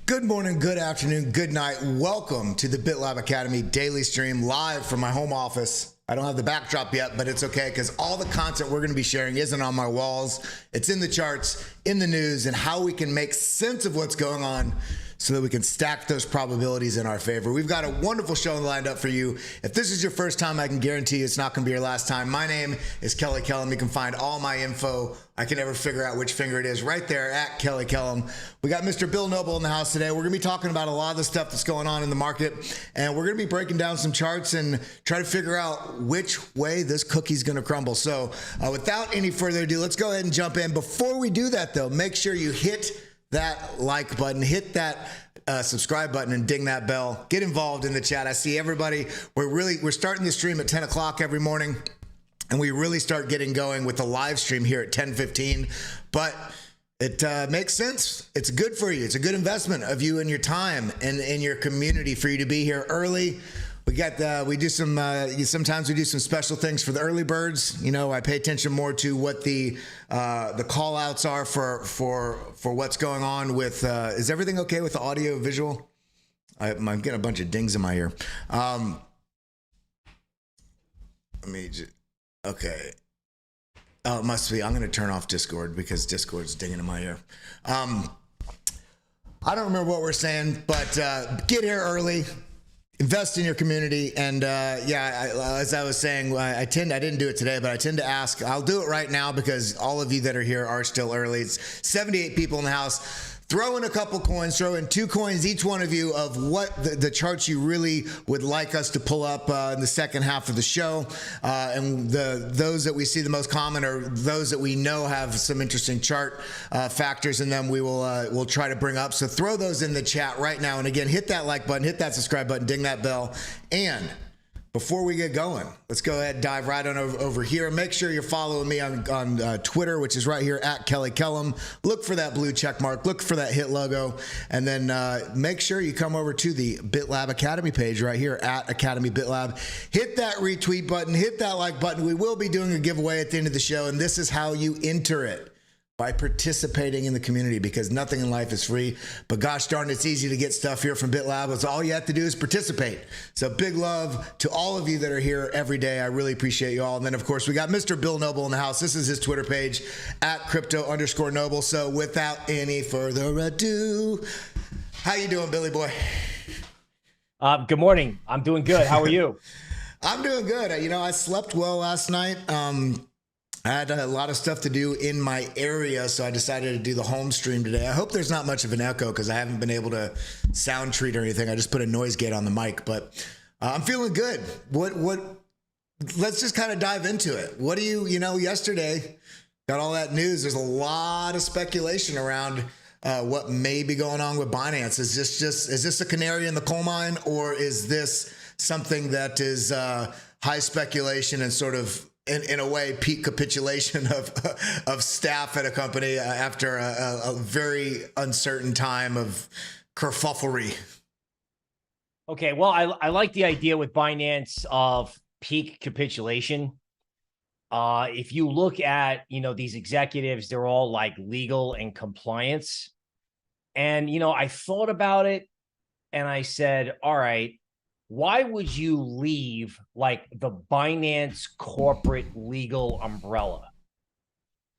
Good morning, good afternoon, good night. Welcome to the BitLab Academy daily stream live from my home office. I don't have the backdrop yet, but it's okay because all the content we're going to be sharing isn't on my walls. It's in the charts, in the news, and how we can make sense of what's going on so that we can stack those probabilities in our favor. We've got a wonderful show lined up for you. If this is your first time, I can guarantee you it's not going to be your last time. My name is Kelly Kellam. You can find all my info. I can never figure out which finger it is right there at Kelly Kellam. We got Mr. Bill Noble in the house today. We're going to be talking about a lot of the stuff that's going on in the market, and we're going to be breaking down some charts and try to figure out which way this cookie's going to crumble. So without any further ado, let's go ahead and jump in. Before we do that, though, make sure you hit that like button, hit that subscribe button, and ding that bell. Get involved in the chat. I see everybody. We're starting the stream at 10 o'clock every morning, and we really start getting going with the live stream here at 10:15. But it makes sense. It's good for you. It's a good investment of you and your time and in your community for you to be here early. We do some sometimes we do some special things for the early birds. You know, I pay attention more to what the call outs are for what's going on with is everything okay with the audio visual? I'm getting a bunch of dings in my ear. Let me just, okay. Oh, it must be. I'm going to turn off Discord because Discord's dinging in my ear. I don't remember what we're saying, but get here early. Invest in your community, and as I was saying, I didn't do it today, but I tend to ask. I'll do it right now because all of you that are here are still early. It's 78 people in the house. Throw in a couple coins, throw in 2 coins, each one of you, of what the charts you really would like us to pull up in the second half of the show. And those that we see the most common are those that we know have some interesting chart factors in them. We'll try to bring up. So throw those in the chat right now. And again, hit that like button, hit that subscribe button, ding that bell. And before we get going, let's go ahead and dive right on over here. Make sure you're following me on Twitter, which is right here at Kelly Kellam. Look for that blue check mark. Look for that hit logo. And then make sure you come over to the BitLab Academy page right here at Academy BitLab. Hit that retweet button. Hit that like button. We will be doing a giveaway at the end of the show, and this is how you enter it. By participating in the community, because nothing in life is free. But gosh darn, it's easy to get stuff here from BitLab. It's all you have to do is participate. So big love to all of you that are here every day. I really appreciate you all. And then of course we got Mr. Bill Noble in the house. This is his Twitter page at crypto_noble. So without any further ado, how you doing, Billy boy? Good morning. I'm doing good. How are you? I'm doing good. You know, I slept well last night. I had a lot of stuff to do in my area, so I decided to do the home stream today. I hope there's not much of an echo because I haven't been able to sound treat or anything. I just put a noise gate on the mic, but I'm feeling good. Let's just kind of dive into it. What do you know, yesterday got all that news. There's a lot of speculation around what may be going on with Binance. Is this a canary in the coal mine, or is this something that is high speculation and sort of in a way, peak capitulation of staff at a company after a very uncertain time of kerfufflery? Okay, well, I like the idea with Binance of peak capitulation. If you look at, these executives, they're all like legal and compliance. And, I thought about it and I said, all right, why would you leave like the Binance corporate legal umbrella?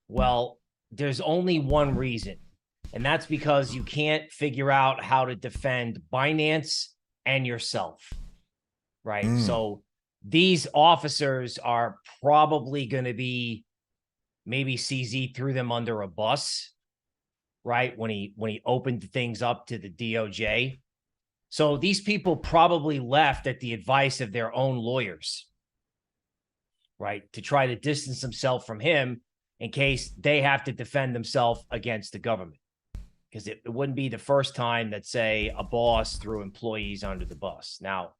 Well, there's only one reason, and that's because you can't figure out how to defend Binance and yourself, right? So these officers are probably going to be, maybe CZ threw them under a bus, right? When he opened things up to the DOJ. So these people probably left at the advice of their own lawyers, right? To try to distance themselves from him in case they have to defend themselves against the government. Because it wouldn't be the first time that, say, a boss threw employees under the bus. Now,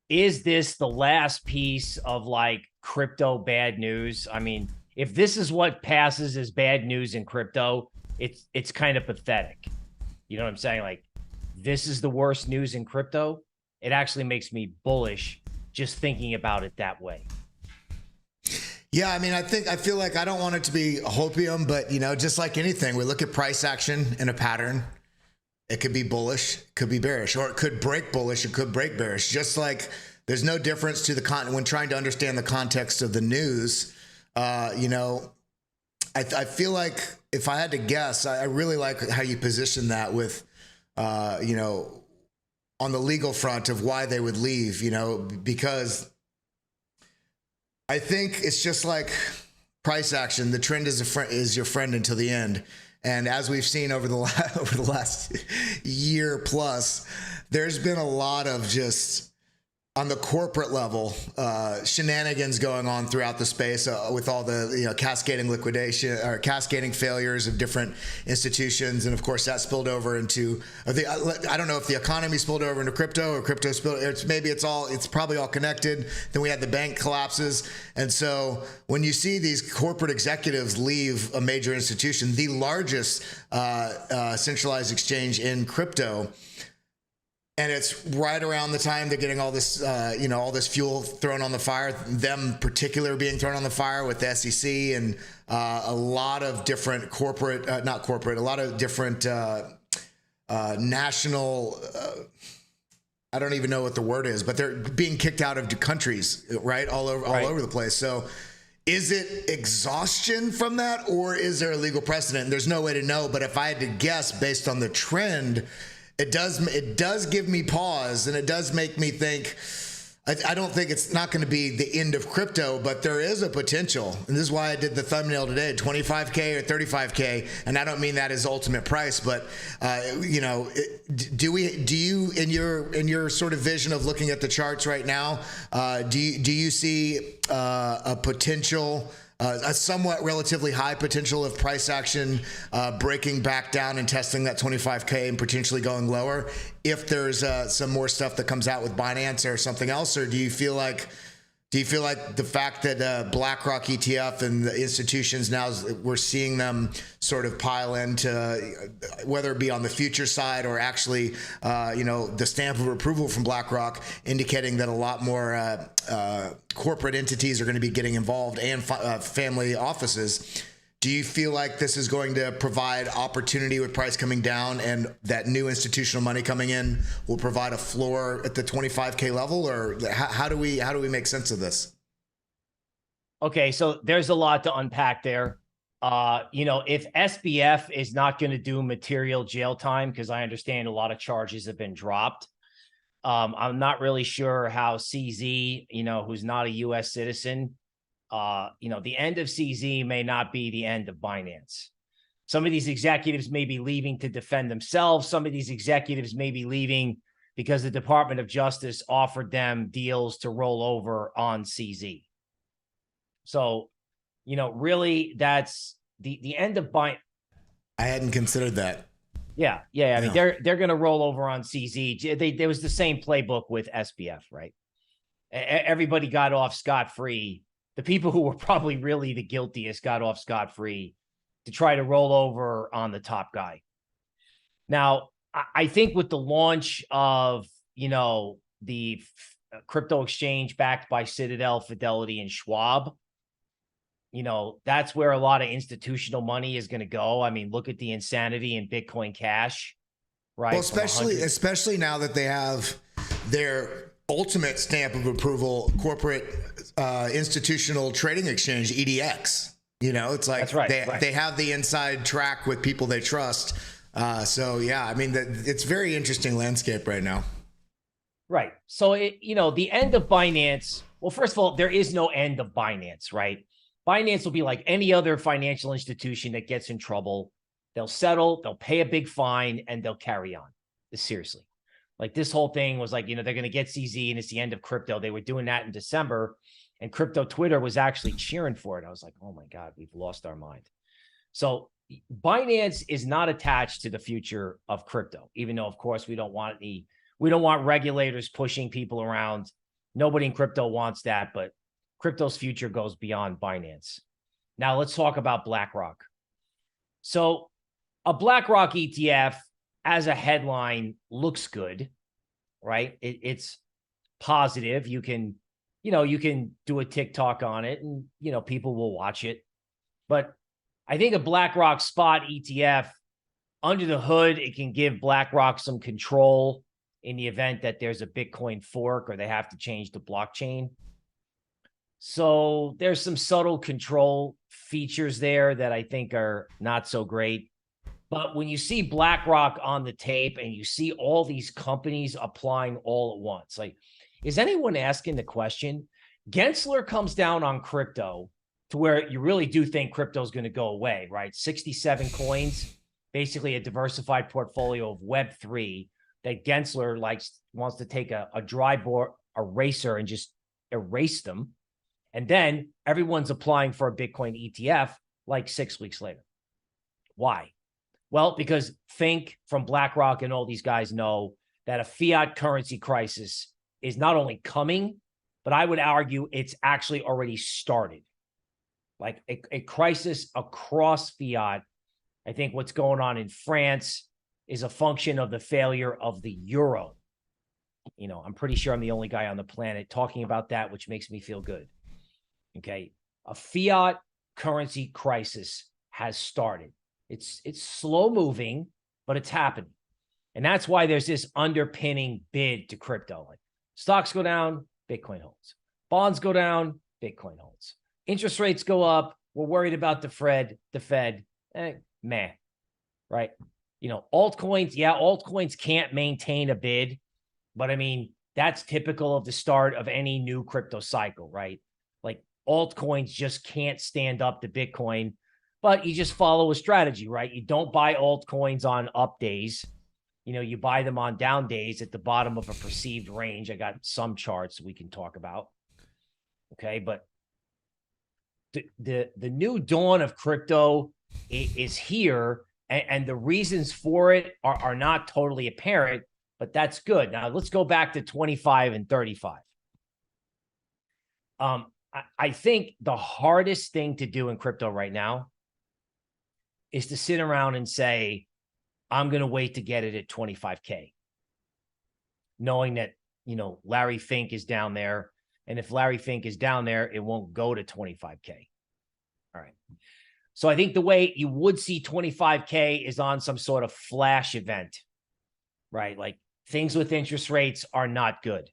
is this the last piece of like crypto bad news? I mean, if this is what passes as bad news in crypto, it's kind of pathetic. You know what I'm saying? Like, this is the worst news in crypto. It actually makes me bullish just thinking about it that way. Yeah, I mean, I feel like I don't want it to be hopium, but just like anything, we look at price action in a pattern. It could be bullish, could be bearish, or it could break bullish, it could break bearish. Just like there's no difference to the when trying to understand the context of the news. You know, I feel like if I had to guess, I really like how you position that with, you know, on the legal front of why they would leave, you know, because I think it's just like price action. The trend is your friend until the end. And as we've seen over the last year plus, there's been a lot of just on the corporate level shenanigans going on throughout the space with all the cascading liquidation or cascading failures of different institutions, and of course that spilled over into I don't know if the economy spilled over into crypto or crypto spilled. It's probably all connected. Then we had the bank collapses, and so when you see these corporate executives leave a major institution, the largest centralized exchange in crypto. And it's right around the time they're getting all this, all this fuel thrown on the fire, them particular being thrown on the fire with the SEC and a lot of different a lot of different national, I don't even know what the word is, but they're being kicked out of countries, right? All over the place. So is it exhaustion from that, or is there a legal precedent? And there's no way to know. But if I had to guess based on the trend, it does give me pause, and it does make me think. I don't think it's not going to be the end of crypto, but there is a potential. And this is why I did the thumbnail today, 25K or 35K. And I don't mean that as ultimate price, but do you in your sort of vision of looking at the charts right now, do you see a potential, a somewhat relatively high potential of price action breaking back down and testing that 25K and potentially going lower if there's some more stuff that comes out with Binance or something else? Or do you feel like the fact that BlackRock ETF and the institutions now, we're seeing them sort of pile into, whether it be on the future side or actually, the stamp of approval from BlackRock indicating that a lot more corporate entities are going to be getting involved and family offices. Do you feel like this is going to provide opportunity with price coming down, and that new institutional money coming in will provide a floor at the 25K level? Or how do we make sense of this? Okay, so there's a lot to unpack there. If SBF is not going to do material jail time, because I understand a lot of charges have been dropped, I'm not really sure how CZ, who's not a U.S. citizen, the end of CZ may not be the end of Binance. Some of these executives may be leaving to defend themselves. Some of these executives may be leaving because the Department of Justice offered them deals to roll over on CZ. So, really that's the end of Binance. I hadn't considered that. Yeah. I mean, they're going to roll over on CZ. There was the same playbook with SBF, right? Everybody got off scot-free. The people who were probably really the guiltiest got off scot-free to try to roll over on the top guy. Now, I think with the launch of, the crypto exchange backed by Citadel, Fidelity, and Schwab, that's where a lot of institutional money is going to go. I mean, look at the insanity in Bitcoin Cash, right? Well, especially now that they have their ultimate stamp of approval, corporate institutional trading exchange, EDX. It's like that's right, they have the inside track with people they trust. So yeah, I mean, it's very interesting landscape right now. Right. So the end of Binance. Well, first of all, there is no end of Binance, right? Binance will be like any other financial institution that gets in trouble. They'll settle, they'll pay a big fine, and they'll carry on. Seriously. Like this whole thing was like, they're going to get CZ and it's the end of crypto. They were doing that in December, and crypto Twitter was actually cheering for it. I was like, oh my God, we've lost our mind. So Binance is not attached to the future of crypto, even though, of course, we don't want regulators pushing people around. Nobody in crypto wants that, but crypto's future goes beyond Binance. Now let's talk about BlackRock. So a BlackRock ETF as a headline looks good, right? It's positive. You can do a TikTok on it and, people will watch it. But I think a BlackRock spot ETF under the hood, it can give BlackRock some control in the event that there's a Bitcoin fork or they have to change the blockchain. So there's some subtle control features there that I think are not so great. But when you see BlackRock on the tape and you see all these companies applying all at once, like, is anyone asking the question? Gensler comes down on crypto to where you really do think crypto is going to go away, right? 67 coins, basically a diversified portfolio of Web3 that Gensler wants to take a dry board eraser and just erase them. And then everyone's applying for a Bitcoin ETF like 6 weeks later. Why? Well, because Fink from BlackRock and all these guys know that a fiat currency crisis is not only coming, but I would argue it's actually already started. Like a crisis across fiat. I think what's going on in France is a function of the failure of the euro. You know, I'm pretty sure I'm the only guy on the planet talking about that, which makes me feel good. Okay. A fiat currency crisis has started. It's slow moving, but it's happening. And that's why there's this underpinning bid to crypto. Like stocks go down, Bitcoin holds. Bonds go down, Bitcoin holds. Interest rates go up. We're worried about the Fed. Meh. Right? You know, altcoins, yeah, altcoins can't maintain a bid, but I mean, that's typical of the start of any new crypto cycle, right? Like altcoins just can't stand up to Bitcoin, but you just follow a strategy, right? You don't buy altcoins on up days. You know, you buy them on down days at the bottom of a perceived range. I got some charts we can talk about. Okay, but the new dawn of crypto is here, and the reasons for it are not totally apparent, but that's good. Now let's go back to 25 and 35. I think the hardest thing to do in crypto right now is to sit around and say, I'm going to wait to get it at 25K, knowing that, you know, Larry Fink is down there. And if Larry Fink is down there, it won't go to 25K. All right. So I think the way you would see 25K is on some sort of flash event, right? Like things with interest rates are not good.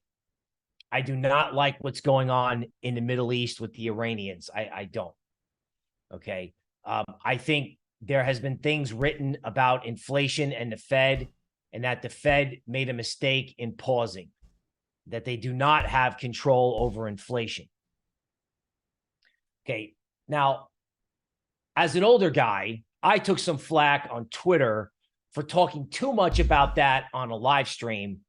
I do not like what's going on in the Middle East with the Iranians. I don't. Okay. I think there has been things written about inflation and the Fed, and that the Fed made a mistake in pausing, that they do not have control over inflation. Okay. Now, as an older guy, I took some flack on Twitter for talking too much about that on a live stream,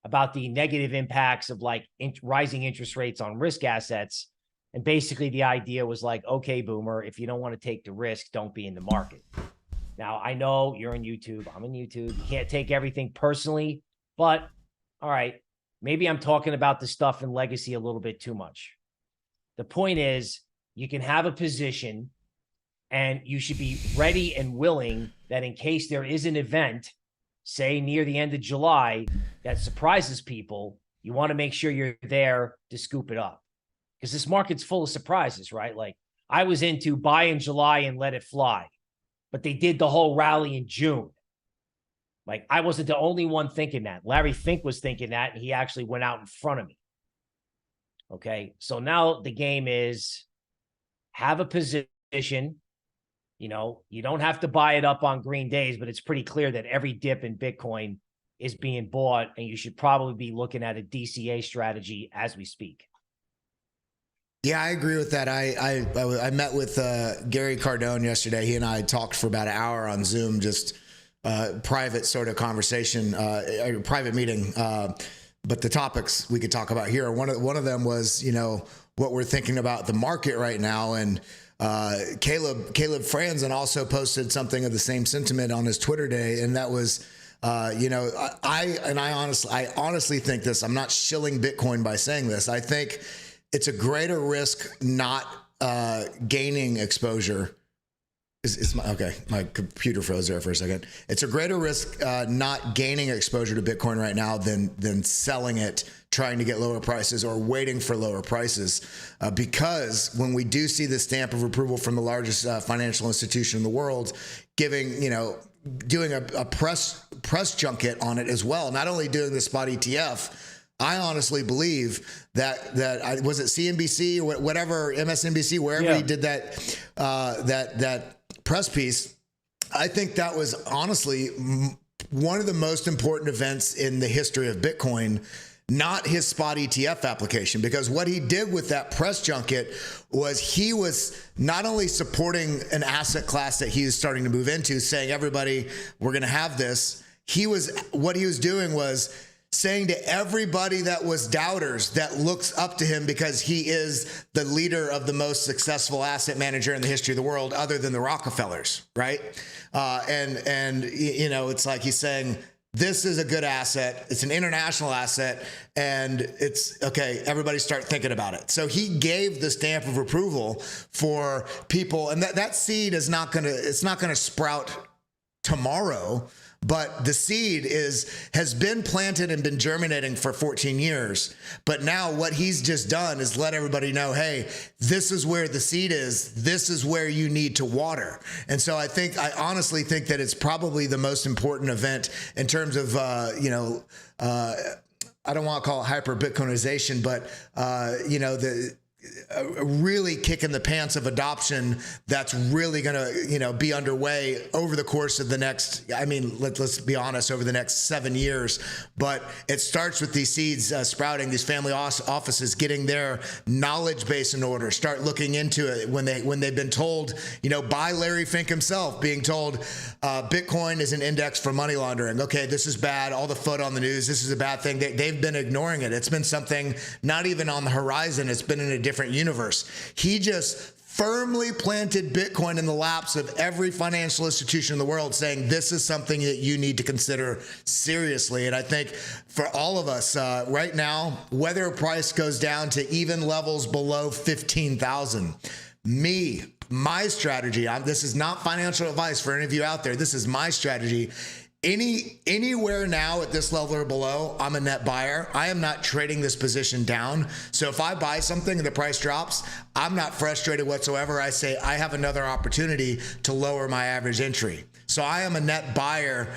about the negative impacts of like rising interest rates on risk assets. And basically the idea was like, okay, boomer, if you don't want to take the risk, don't be in the market. Now, I know you're on YouTube. I'm on YouTube. You can't take everything personally, but all right, maybe I'm talking about the stuff in legacy a little bit too much. The point is, you can have a position and you should be ready and willing that in case there is an event, say near the end of July, that surprises people, you want to make sure you're there to scoop it up. Because this market's full of surprises, right? Like I was into buy in July and let it fly, but they did the whole rally in June. Like I wasn't the only one thinking that. Larry Fink was thinking that, and he actually went out in front of me. Okay. So now the game is have a position. You know, you don't have to buy it up on green days, but it's pretty clear that every dip in Bitcoin is being bought, and you should probably be looking at a DCA strategy as we speak. Yeah, I agree with that. I met with Gary Cardone yesterday. He and I talked for about an hour on Zoom, just private sort of conversation, a private meeting. But the topics we could talk about here, one of them was, you know, what we're thinking about the market right now. And Caleb Franzen also posted something of the same sentiment on his Twitter day, and that was, you know, I honestly think this. I'm not shilling Bitcoin by saying this. I think it's a greater risk not gaining exposure. My computer froze there for a second. It's a greater risk not gaining exposure to Bitcoin right now than selling it, trying to get lower prices or waiting for lower prices. Because when we do see the stamp of approval from the largest financial institution in the world, giving, you know, doing a press junket on it as well. Not only doing the spot ETF, I honestly believe that was it CNBC or whatever, MSNBC, wherever he did that press piece. I think that was honestly one of the most important events in the history of Bitcoin, not his spot ETF application, because what he did with that press junket was he was not only supporting an asset class that he is starting to move into, saying, everybody, we're going to have this. What he was doing was saying to everybody that was doubters that looks up to him because he is the leader of the most successful asset manager in the history of the world, other than the Rockefellers, right? And you know, it's like he's saying, this is a good asset. It's an international asset, and it's okay. Everybody start thinking about it. So he gave the stamp of approval for people, and that seed is not gonna sprout tomorrow. But the seed has been planted and been germinating for 14 years. But now what he's just done is let everybody know, hey, this is where the seed is. This is where you need to water. And so I honestly think that it's probably the most important event in terms of, I don't want to call it hyper Bitcoinization, but, really kicking the pants of adoption that's really going to, be underway over the course of the next, let's be honest, over the next 7 years. But it starts with these seeds sprouting, these family offices getting their knowledge base in order, start looking into it when they've been told, by Larry Fink himself, being told Bitcoin is an index for money laundering. Okay, this is bad. All the foot on the news, this is a bad thing. They've been ignoring it. It's been something not even on the horizon. It's been in a different universe. He just firmly planted Bitcoin in the laps of every financial institution in the world, saying this is something that you need to consider seriously. And I think for all of us right now, whether a price goes down to even levels below 15,000, my strategy, this is not financial advice for any of you out there. This is my strategy. Anywhere now at this level or below, I'm a net buyer. I am not trading this position down. So if I buy something and the price drops, I'm not frustrated whatsoever. I say I have another opportunity to lower my average entry. So I am a net buyer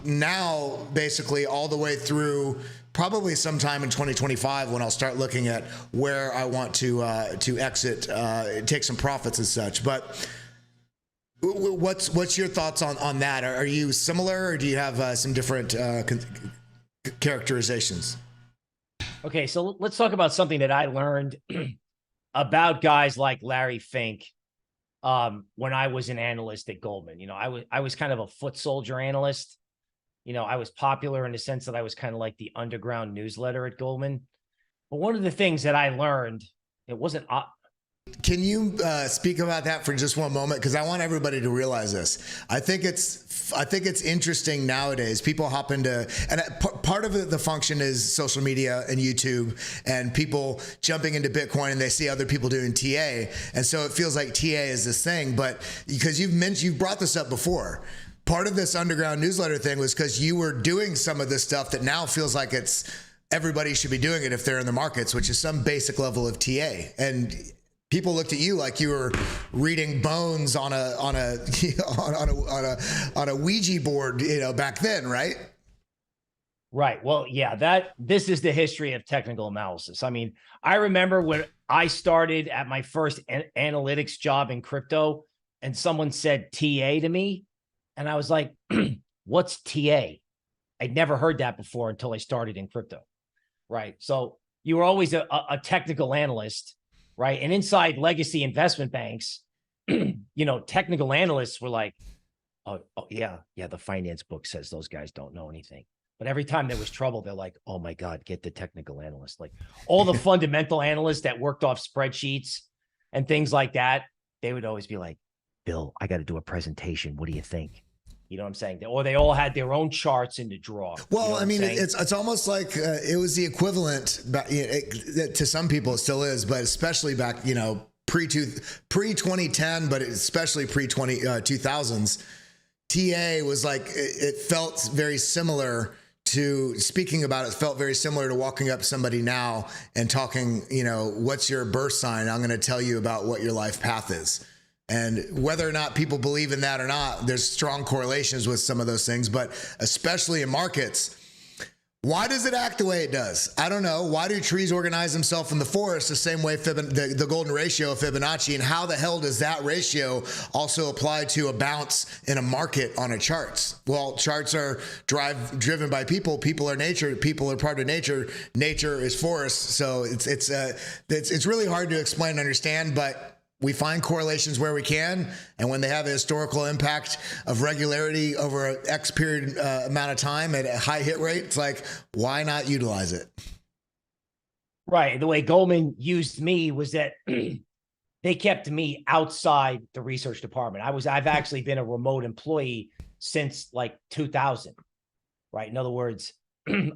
now, basically all the way through probably sometime in 2025, when I'll start looking at where I want to exit, take some profits and such. But what's your thoughts on that? Are you similar, or do you have some different characterizations? Okay, so let's talk about something that I learned about guys like Larry Fink when I was an analyst at Goldman. I was kind of a foot soldier analyst. I was popular in the sense that I was kind of like the underground newsletter at Goldman. But one of the things that I learned, it wasn't. Can you speak about that for just one moment? Because I want everybody to realize this. I think it's interesting nowadays. People hop into, and part of the function is social media and YouTube, and people jumping into Bitcoin, and they see other people doing TA, and so it feels like TA is this thing. But because you've brought this up before. Part of this underground newsletter thing was because you were doing some of this stuff that now feels like everybody should be doing it if they're in the markets, which is some basic level of TA. And people looked at you like you were reading bones on a Ouija board, back then, right? Right. Well, yeah, this is the history of technical analysis. I remember when I started at my first analytics job in crypto, and someone said TA to me, and I was like, what's TA? I'd never heard that before until I started in crypto. Right. So you were always a technical analyst. Right. And inside legacy investment banks, technical analysts were like, oh, yeah, the finance book says those guys don't know anything. But every time there was trouble, they're like, oh, my God, get the technical analyst. Like all the fundamental analysts that worked off spreadsheets and things like that, they would always be like, Bill, I got to do a presentation. What do you think? You know what I'm saying? Or they all had their own charts in the drawer. Well, it's almost like it was the equivalent to some people. It still is, but especially back, pre 2010, but especially pre 2000s. TA was like, it felt very similar to speaking about it. Felt very similar to walking up to somebody now and talking. What's your birth sign? I'm going to tell you about what your life path is. And whether or not people believe in that or not, there's strong correlations with some of those things, but especially in markets. Why does it act the way it does? I don't know. Why do trees organize themselves in the forest the same way the golden ratio of Fibonacci? And how the hell does that ratio also apply to a bounce in a market on a charts? Well, charts are driven by people. People are nature. People are part of nature. Nature is forest. So it's really hard to explain and understand, but we find correlations where we can, and when they have a historical impact of regularity over an X period amount of time at a high hit rate, it's like, why not utilize it? Right. The way Goldman used me was that they kept me outside the research department. I've actually been a remote employee since like 2000, right? In other words,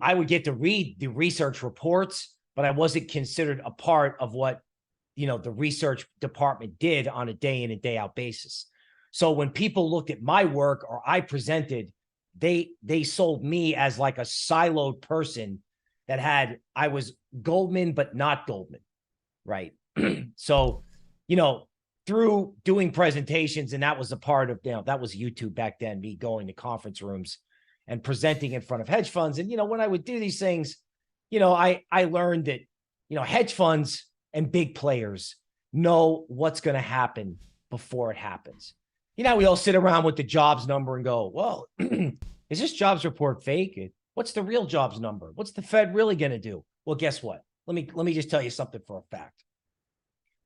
I would get to read the research reports, but I wasn't considered a part of what the research department did on a day in and day out basis. So when people looked at my work or I presented, they sold me as like a siloed person that I was Goldman, but not Goldman. Right. So, through doing presentations, and that was a part of, that was YouTube back then, me going to conference rooms and presenting in front of hedge funds. And, when I would do these things, I learned that, hedge funds and big players know what's going to happen before it happens. We all sit around with the jobs number and go, well, is this jobs report fake? What's the real jobs number? What's the Fed really going to do? Well, guess what? Let me just tell you something for a fact.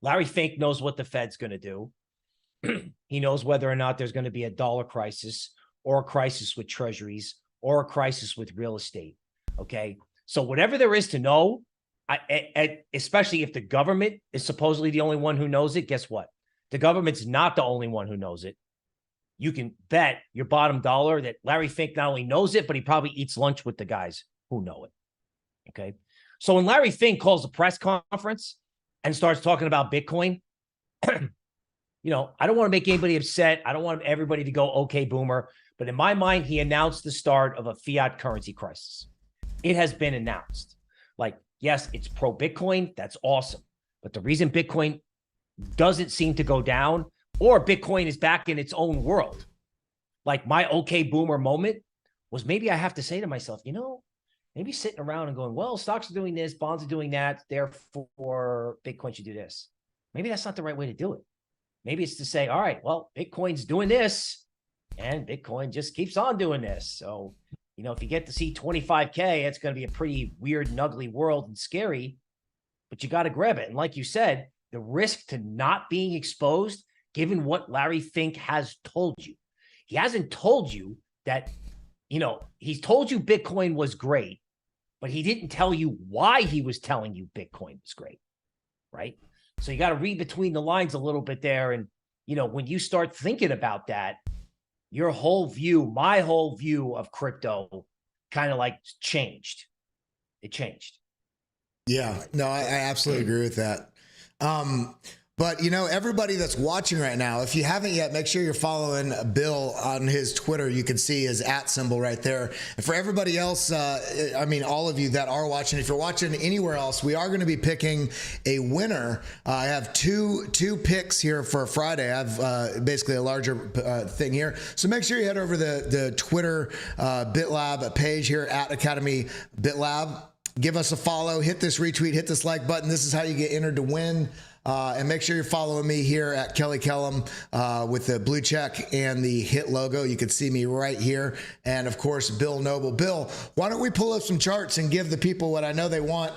Larry Fink knows what the Fed's going to do. He knows whether or not there's going to be a dollar crisis or a crisis with treasuries or a crisis with real estate. Okay. So whatever there is to know, especially if the government is supposedly the only one who knows it, guess what? The government's not the only one who knows it. You can bet your bottom dollar that Larry Fink not only knows it, but he probably eats lunch with the guys who know it. Okay. So when Larry Fink calls a press conference and starts talking about Bitcoin, I don't want to make anybody upset. I don't want everybody to go, okay, boomer. But in my mind, he announced the start of a fiat currency crisis. It has been announced. Like, yes, it's pro-Bitcoin. That's awesome. But the reason Bitcoin doesn't seem to go down, or Bitcoin is back in its own world, like my okay boomer moment was maybe I have to say to myself, maybe sitting around and going, well, stocks are doing this, bonds are doing that, therefore Bitcoin should do this. Maybe that's not the right way to do it. Maybe it's to say, all right, well, Bitcoin's doing this and Bitcoin just keeps on doing this. So if you get to see 25K, it's going to be a pretty weird and ugly world and scary, but you got to grab it. And like you said, the risk to not being exposed, given what Larry Fink has told you, he hasn't told you that, he's told you Bitcoin was great, but he didn't tell you why he was telling you Bitcoin was great, right? So you got to read between the lines a little bit there. And, when you start thinking about that, my whole view of crypto kind of like changed. It changed. Yeah, no, I absolutely agree with that. But, everybody that's watching right now, if you haven't yet, make sure you're following Bill on his Twitter. You can see his @ symbol right there. And for everybody else, all of you that are watching, if you're watching anywhere else, we are going to be picking a winner. I have two picks here for Friday. I have basically a larger thing here. So make sure you head over the Twitter BitLab page here at Academy BitLab. Give us a follow, hit this retweet, hit this like button. This is how you get entered to win. And make sure you're following me here at Kelly Kellam with the blue check and the hit logo. You can see me right here. And of course, Bill Noble. Bill, why don't we pull up some charts and give the people what I know they want?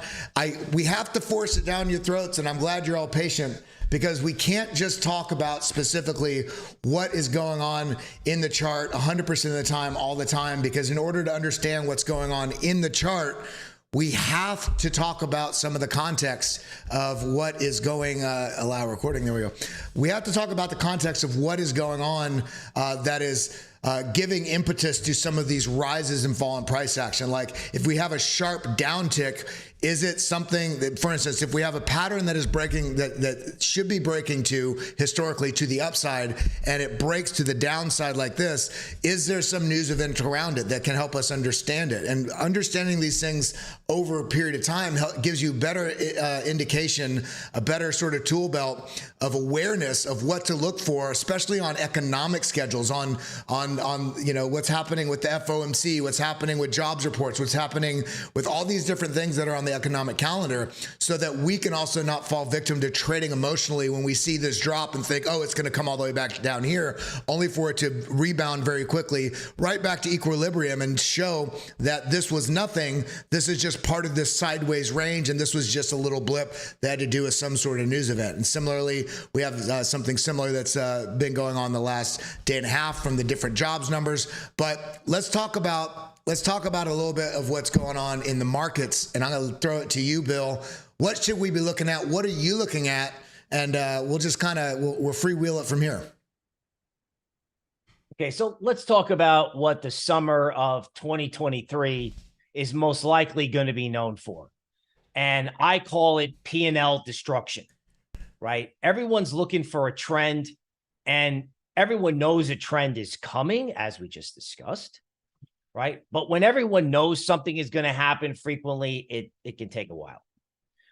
We have to force it down your throats, and I'm glad you're all patient, because we can't just talk about specifically what is going on in the chart 100% of the time, all the time, because in order to understand what's going on in the chart, we have to talk about some of the context of what is going, allow recording, there we go. We have to talk about the context of what is going on that is giving impetus to some of these rises and fall in price action. Like if we have a sharp downtick, is it something that, for instance, if we have a pattern that is breaking, that should be breaking to historically to the upside, and it breaks to the downside like this, is there some news event around it that can help us understand it? And understanding these things over a period of time gives you better indication, a better sort of tool belt of awareness of what to look for, especially on economic schedules, on you know, what's happening with the FOMC, what's happening with jobs reports, what's happening with all these different things that are on the economic calendar, so that we can also not fall victim to trading emotionally when we see this drop and think, oh, it's going to come all the way back down here, only for it to rebound very quickly right back to equilibrium and show that this was nothing. This is just part of this sideways range, and this was just a little blip that had to do with some sort of news event. And similarly, we have something similar that's been going on the last day and a half from the different jobs numbers. But let's talk about a little bit of what's going on in the markets, and I'm going to throw it to you, Bill. What should we be looking at? What are you looking at? And we'll just kind of we'll freewheel it from here. Okay, so let's talk about what the summer of 2023 is most likely going to be known for. And I call it P&L destruction, right? Everyone's looking for a trend, and everyone knows a trend is coming, as we just discussed, right? But when everyone knows something is going to happen frequently, it can take a while.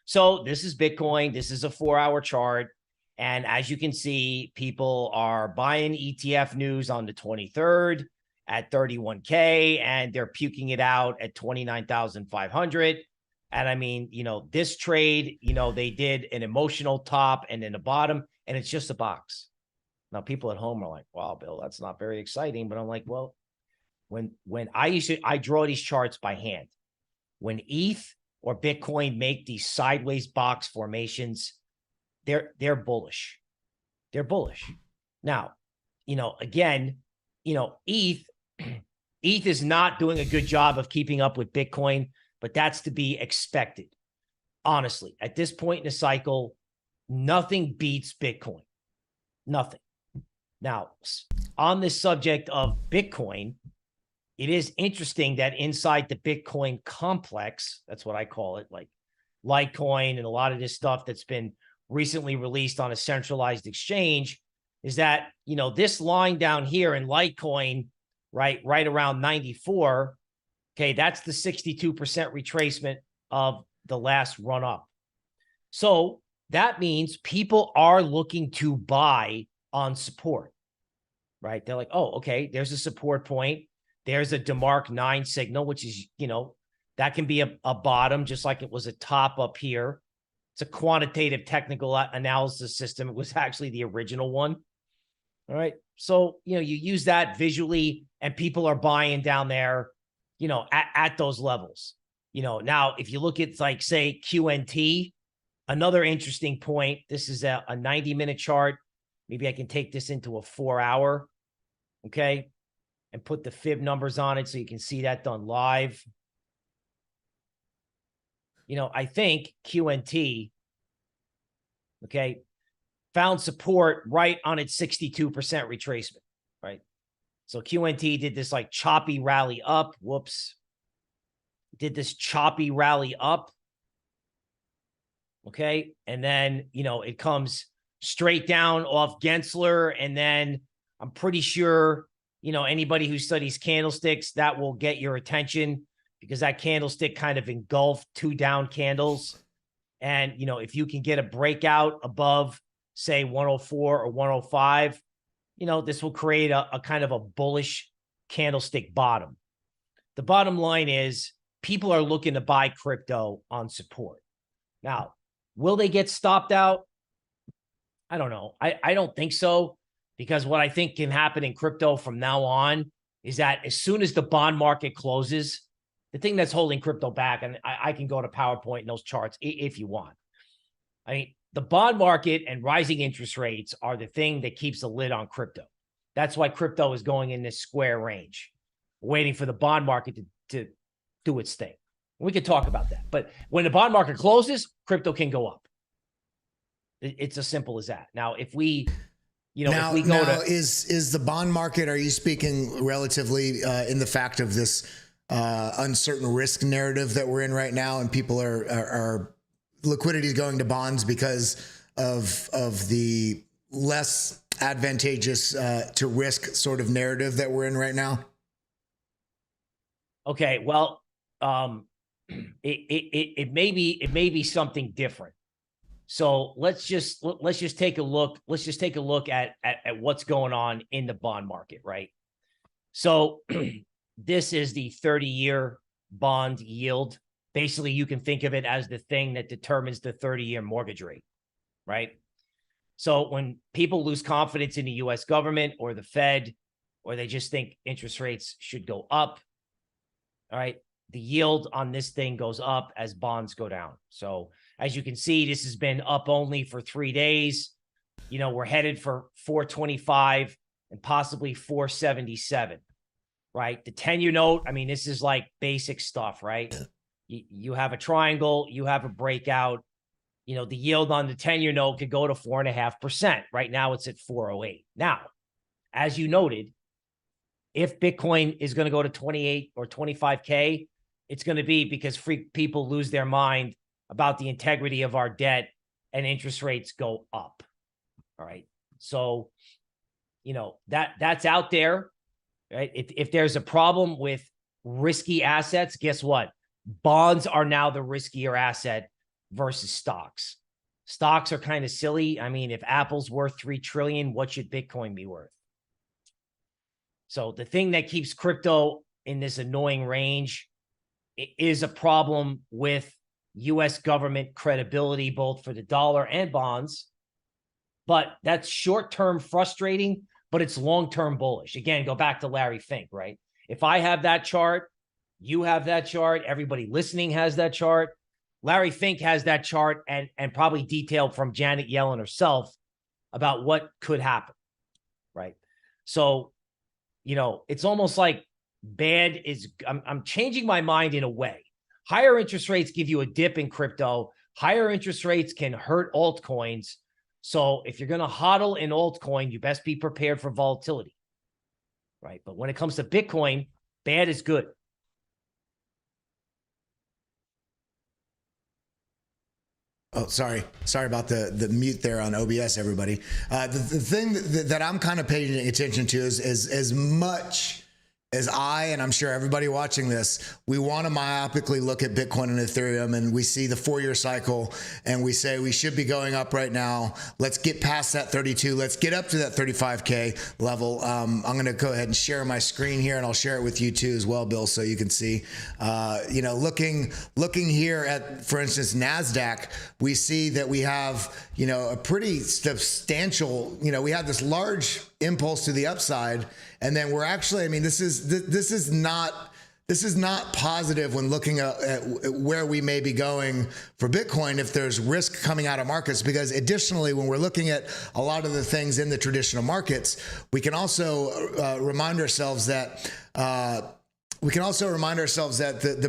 So this is Bitcoin. This is a 4-hour chart. And as you can see, people are buying ETF news on the 23rd at 31K, and they're puking it out at 29,500. And I mean, you know, this trade, you know, they did an emotional top and then a bottom, and it's just a box. Now, people at home are like, wow, Bill, that's not very exciting. But I'm like, well, when I draw these charts by hand, when ETH or Bitcoin make these sideways box formations, they're bullish. They're bullish. Now, you know, again, you know, ETH is not doing a good job of keeping up with Bitcoin, but that's to be expected. Honestly, at this point in the cycle, nothing beats Bitcoin. Nothing. Now, on this subject of Bitcoin, it is interesting that inside the Bitcoin complex, that's what I call it, like Litecoin and a lot of this stuff that's been recently released on a centralized exchange, is that, you know, this line down here in Litecoin, right around 94, okay, that's the 62% retracement of the last run up. So that means people are looking to buy on support, right? They're like, oh, okay, there's a support point. There's a DeMark 9 signal, which is, you know, that can be a bottom, just like it was a top up here. It's a quantitative technical analysis system. It was actually the original one. All right. So, you know, you use that visually, and people are buying down there, you know, at those levels. You know, now, if you look at, like, say, QNT, another interesting point, this is a 90-minute chart. Maybe I can take this into a 4-hour, okay, and put the fib numbers on it so you can see that done live. You know, I think QNT, okay, found support right on its 62% retracement, right? So QNT did this like choppy rally up. Whoops. Did this choppy rally up. Okay. And then, you know, it comes straight down off Gensler. And then I'm pretty sure, you know, anybody who studies candlesticks, that will get your attention, because that candlestick kind of engulfed 2 down candles. And, you know, if you can get a breakout above, say, 104 or 105, you know, this will create a kind of a bullish candlestick bottom. The bottom line is people are looking to buy crypto on support. Now, will they get stopped out? I don't know. I don't think so, because what I think can happen in crypto from now on is that as soon as the bond market closes, the thing that's holding crypto back, and I can go to PowerPoint and those charts if you want. I mean, the bond market and rising interest rates are the thing that keeps the lid on crypto. That's why crypto is going in this square range, waiting for the bond market to do its thing. We could talk about that. But when the bond market closes, crypto can go up. It's as simple as that. Now, if we, Now, if we go now to is the bond market, are you speaking relatively in the fact of this uncertain risk narrative that we're in right now, and people are liquidity is going to bonds because of the less advantageous to risk sort of narrative that we're in right now? okay, well, it may be something different. So let's just take a look. Let's just take a look at what's going on in the bond market, right? So this is the 30-year bond yield. Basically, you can think of it as the thing that determines the 30-year mortgage rate, right? So when people lose confidence in the US government or the Fed, or they just think interest rates should go up, all right, the yield on this thing goes up as bonds go down. So as you can see, this has been up only for 3 days. We're headed for 425 and possibly 477, right? The 10-year note, I mean, this is like basic stuff, right? You have a triangle, you have a breakout. The yield on the 10-year note could go to 4.5%. Right now it's at 408. Now, as you noted, if Bitcoin is going to go to 28 or 25K, it's going to be because people lose their mind about the integrity of our debt and interest rates go up. All right. So, that's out there, right? If there's a problem with risky assets, guess what? Bonds are now the riskier asset versus stocks. Stocks are kind of silly. I mean, if Apple's worth 3 trillion, what should Bitcoin be worth? So the thing that keeps crypto in this annoying range is a problem with US government credibility, both for the dollar and bonds. But that's short-term frustrating, but it's long-term bullish. Again, go back to Larry Fink, right? If I have that chart, you have that chart, everybody listening has that chart. Larry Fink has that chart and probably detailed from Janet Yellen herself about what could happen, right? So, it's almost like I'm changing my mind in a way. Higher interest rates give you a dip in crypto. Higher interest rates can hurt altcoins. So if you're going to hodl in altcoin, you best be prepared for volatility, right? But when it comes to Bitcoin, bad is good. Oh, sorry about the mute there on OBS, everybody. The thing that I'm kind of paying attention to is as much as and I'm sure everybody watching this, we want to myopically look at Bitcoin and Ethereum, and we see the 4-year cycle and we say we should be going up right now. Let's get past that 32. Let's get up to that 35K level. I'm going to go ahead and share my screen here, and I'll share it with you too as well, Bill, so you can see, looking here at, for instance, NASDAQ, we see that we have, a pretty substantial, we have this large impulse to the upside. And then we're actually, I mean, this is not positive when looking at where we may be going for Bitcoin if there's risk coming out of markets, because additionally, when we're looking at a lot of the things in the traditional markets, we can also remind ourselves that the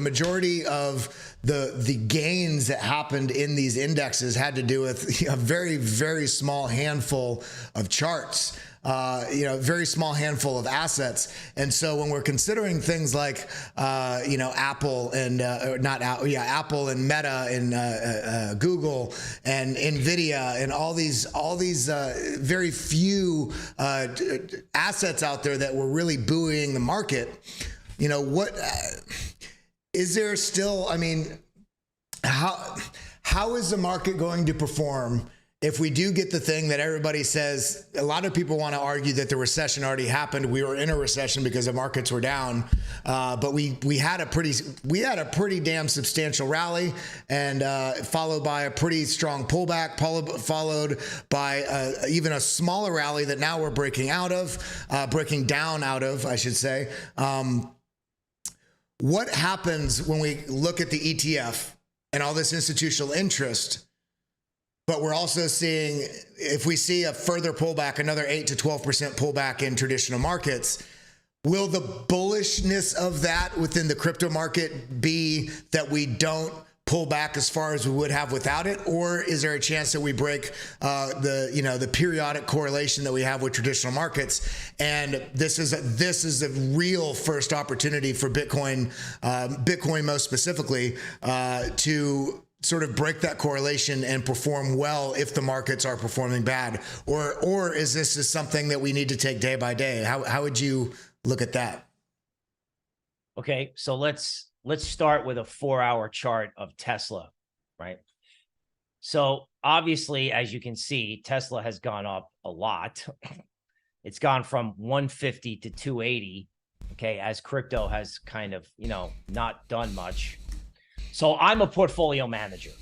majority of the gains that happened in these indexes had to do with a very, very small handful of charts. Very small handful of assets. And so when we're considering things like, Apple and, Apple and Meta and Google and NVIDIA and all these very few assets out there that were really buoying the market, is there still, I mean, how is the market going to perform if we do get the thing that everybody says? A lot of people want to argue that the recession already happened. We were in a recession because the markets were down, but we had a pretty damn substantial rally, and followed by a pretty strong pullback, followed by even a smaller rally that now we're breaking down out of, I should say. What happens when we look at the ETF and all this institutional interest? But we're also seeing, if we see a further pullback, another 8 to 12% pullback in traditional markets, will the bullishness of that within the crypto market be that we don't pull back as far as we would have without it, or is there a chance that we break the periodic correlation that we have with traditional markets? And this is a real first opportunity for Bitcoin, Bitcoin most specifically, to sort of break that correlation and perform well if the markets are performing bad, or is this just something that we need to take day by day? How would you look at that? Okay, so let's start with a 4-hour chart of Tesla, right? So obviously, as you can see, Tesla has gone up a lot. It's gone from 150 to 280, okay, as crypto has kind of, not done much. So I'm a portfolio manager,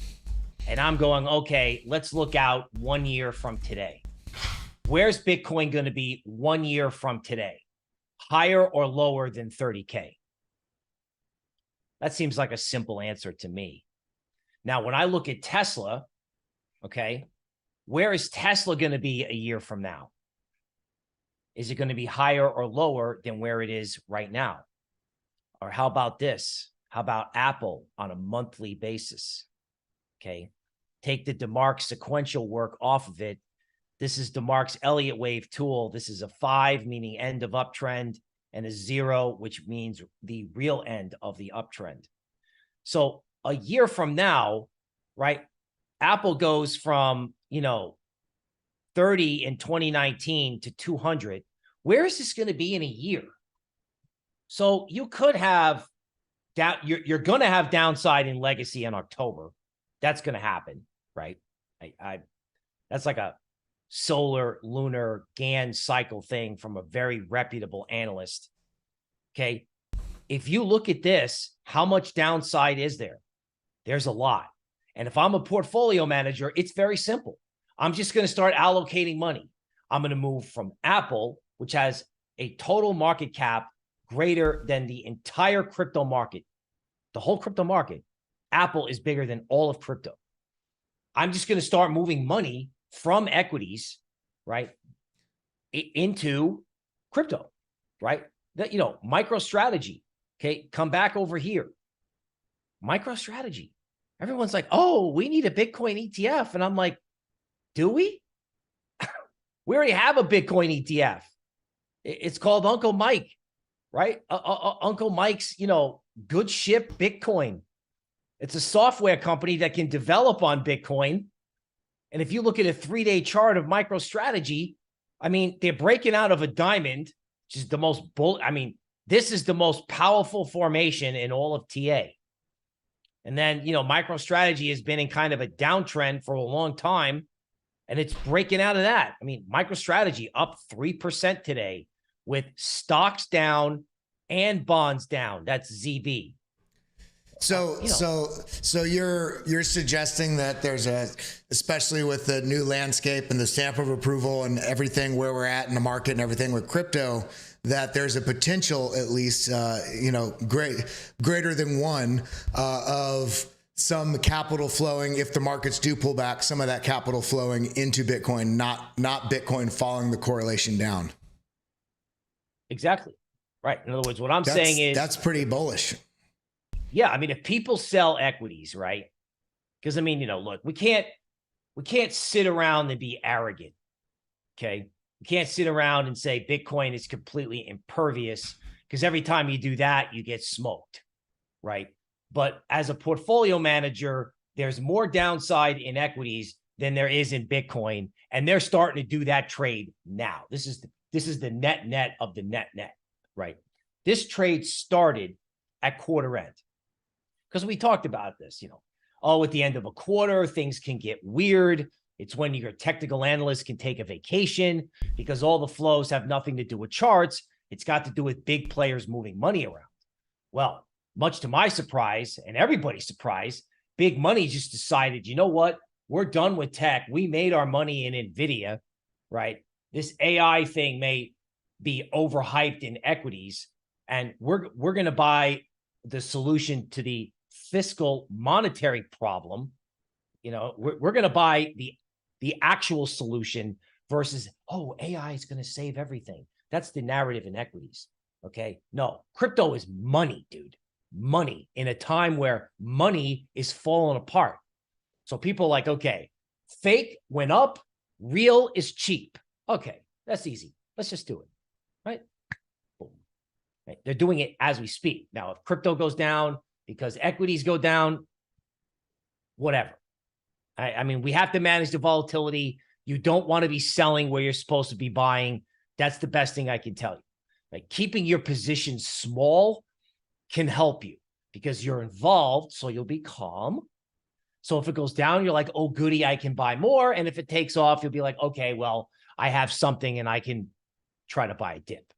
and I'm going, okay, let's look out 1 year from today. Where's Bitcoin going to be 1 year from today? Higher or lower than 30K? That seems like a simple answer to me. Now, when I look at Tesla, okay, where is Tesla going to be a year from now? Is it going to be higher or lower than where it is right now? Or how about this? How about Apple on a monthly basis? Okay, take the DeMark sequential work off of it. This is DeMark's Elliott wave tool. This is a 5, meaning end of uptrend, and a 0, which means the real end of the uptrend. So a year from now, right, Apple goes from, 30 in 2019 to 200. Where is this going to be in a year? So you could have you're going to have downside in legacy in October. That's going to happen, right? That's like a solar lunar Gann cycle thing from a very reputable analyst. Okay. If you look at this, how much downside is there? There's a lot. And if I'm a portfolio manager, it's very simple. I'm just going to start allocating money. I'm going to move from Apple, which has a total market cap greater than the entire crypto market, the whole crypto market. Apple is bigger than all of crypto. I'm just going to start moving money from equities, right, into crypto, right? That, MicroStrategy, okay, come back over here. MicroStrategy. Everyone's like, oh, we need a Bitcoin ETF. And I'm like, do we? We already have a Bitcoin ETF. It's called Uncle Mike, right? Uncle Mike's, good ship Bitcoin. It's a software company that can develop on Bitcoin. And if you look at a 3-day chart of MicroStrategy, I mean, they're breaking out of a diamond, which is the most this is the most powerful formation in all of TA. And then, MicroStrategy has been in kind of a downtrend for a long time, and it's breaking out of that. I mean, MicroStrategy up 3% today with stocks down and bonds down. That's ZB. So you're suggesting that there's especially with the new landscape and the stamp of approval and everything where we're at in the market and everything with crypto, that there's a potential, at least, greater than one, of some capital flowing, if the markets do pull back, some of that capital flowing into Bitcoin, not Bitcoin following the correlation down. Exactly. Right. In other words, what I'm saying is that's pretty bullish. Yeah. I mean, if people sell equities, right? Because look, we can't sit around and be arrogant. Okay. We can't sit around and say Bitcoin is completely impervious, because every time you do that, you get smoked. Right. But as a portfolio manager, there's more downside in equities than there is in Bitcoin. And they're starting to do that trade now. This is the net of the net, right? This trade started at quarter end, because we talked about this, at the end of a quarter, things can get weird. It's when your technical analyst can take a vacation, because all the flows have nothing to do with charts. It's got to do with big players moving money around. Well, much to my surprise and everybody's surprise, big money just decided, you know what? We're done with tech. We made our money in NVIDIA, right? This AI thing may be overhyped in equities, and we're going to buy the solution to the fiscal monetary problem. We're going to buy the actual solution versus, AI is going to save everything. That's the narrative in equities. Okay. No, crypto is money, dude. money in a time where money is falling apart. So people are like, okay, fake went up, real is cheap. Okay, that's easy. Let's just do it, right? Boom. Right? They're doing it as we speak. Now, if crypto goes down because equities go down, whatever. I mean, we have to manage the volatility. You don't want to be selling where you're supposed to be buying. That's the best thing I can tell you. Like, keeping your position small can help you because you're involved, so you'll be calm. So if it goes down, you're like, oh, goody, I can buy more. And if it takes off, you'll be like, okay, well, I have something and I can try to buy a dip.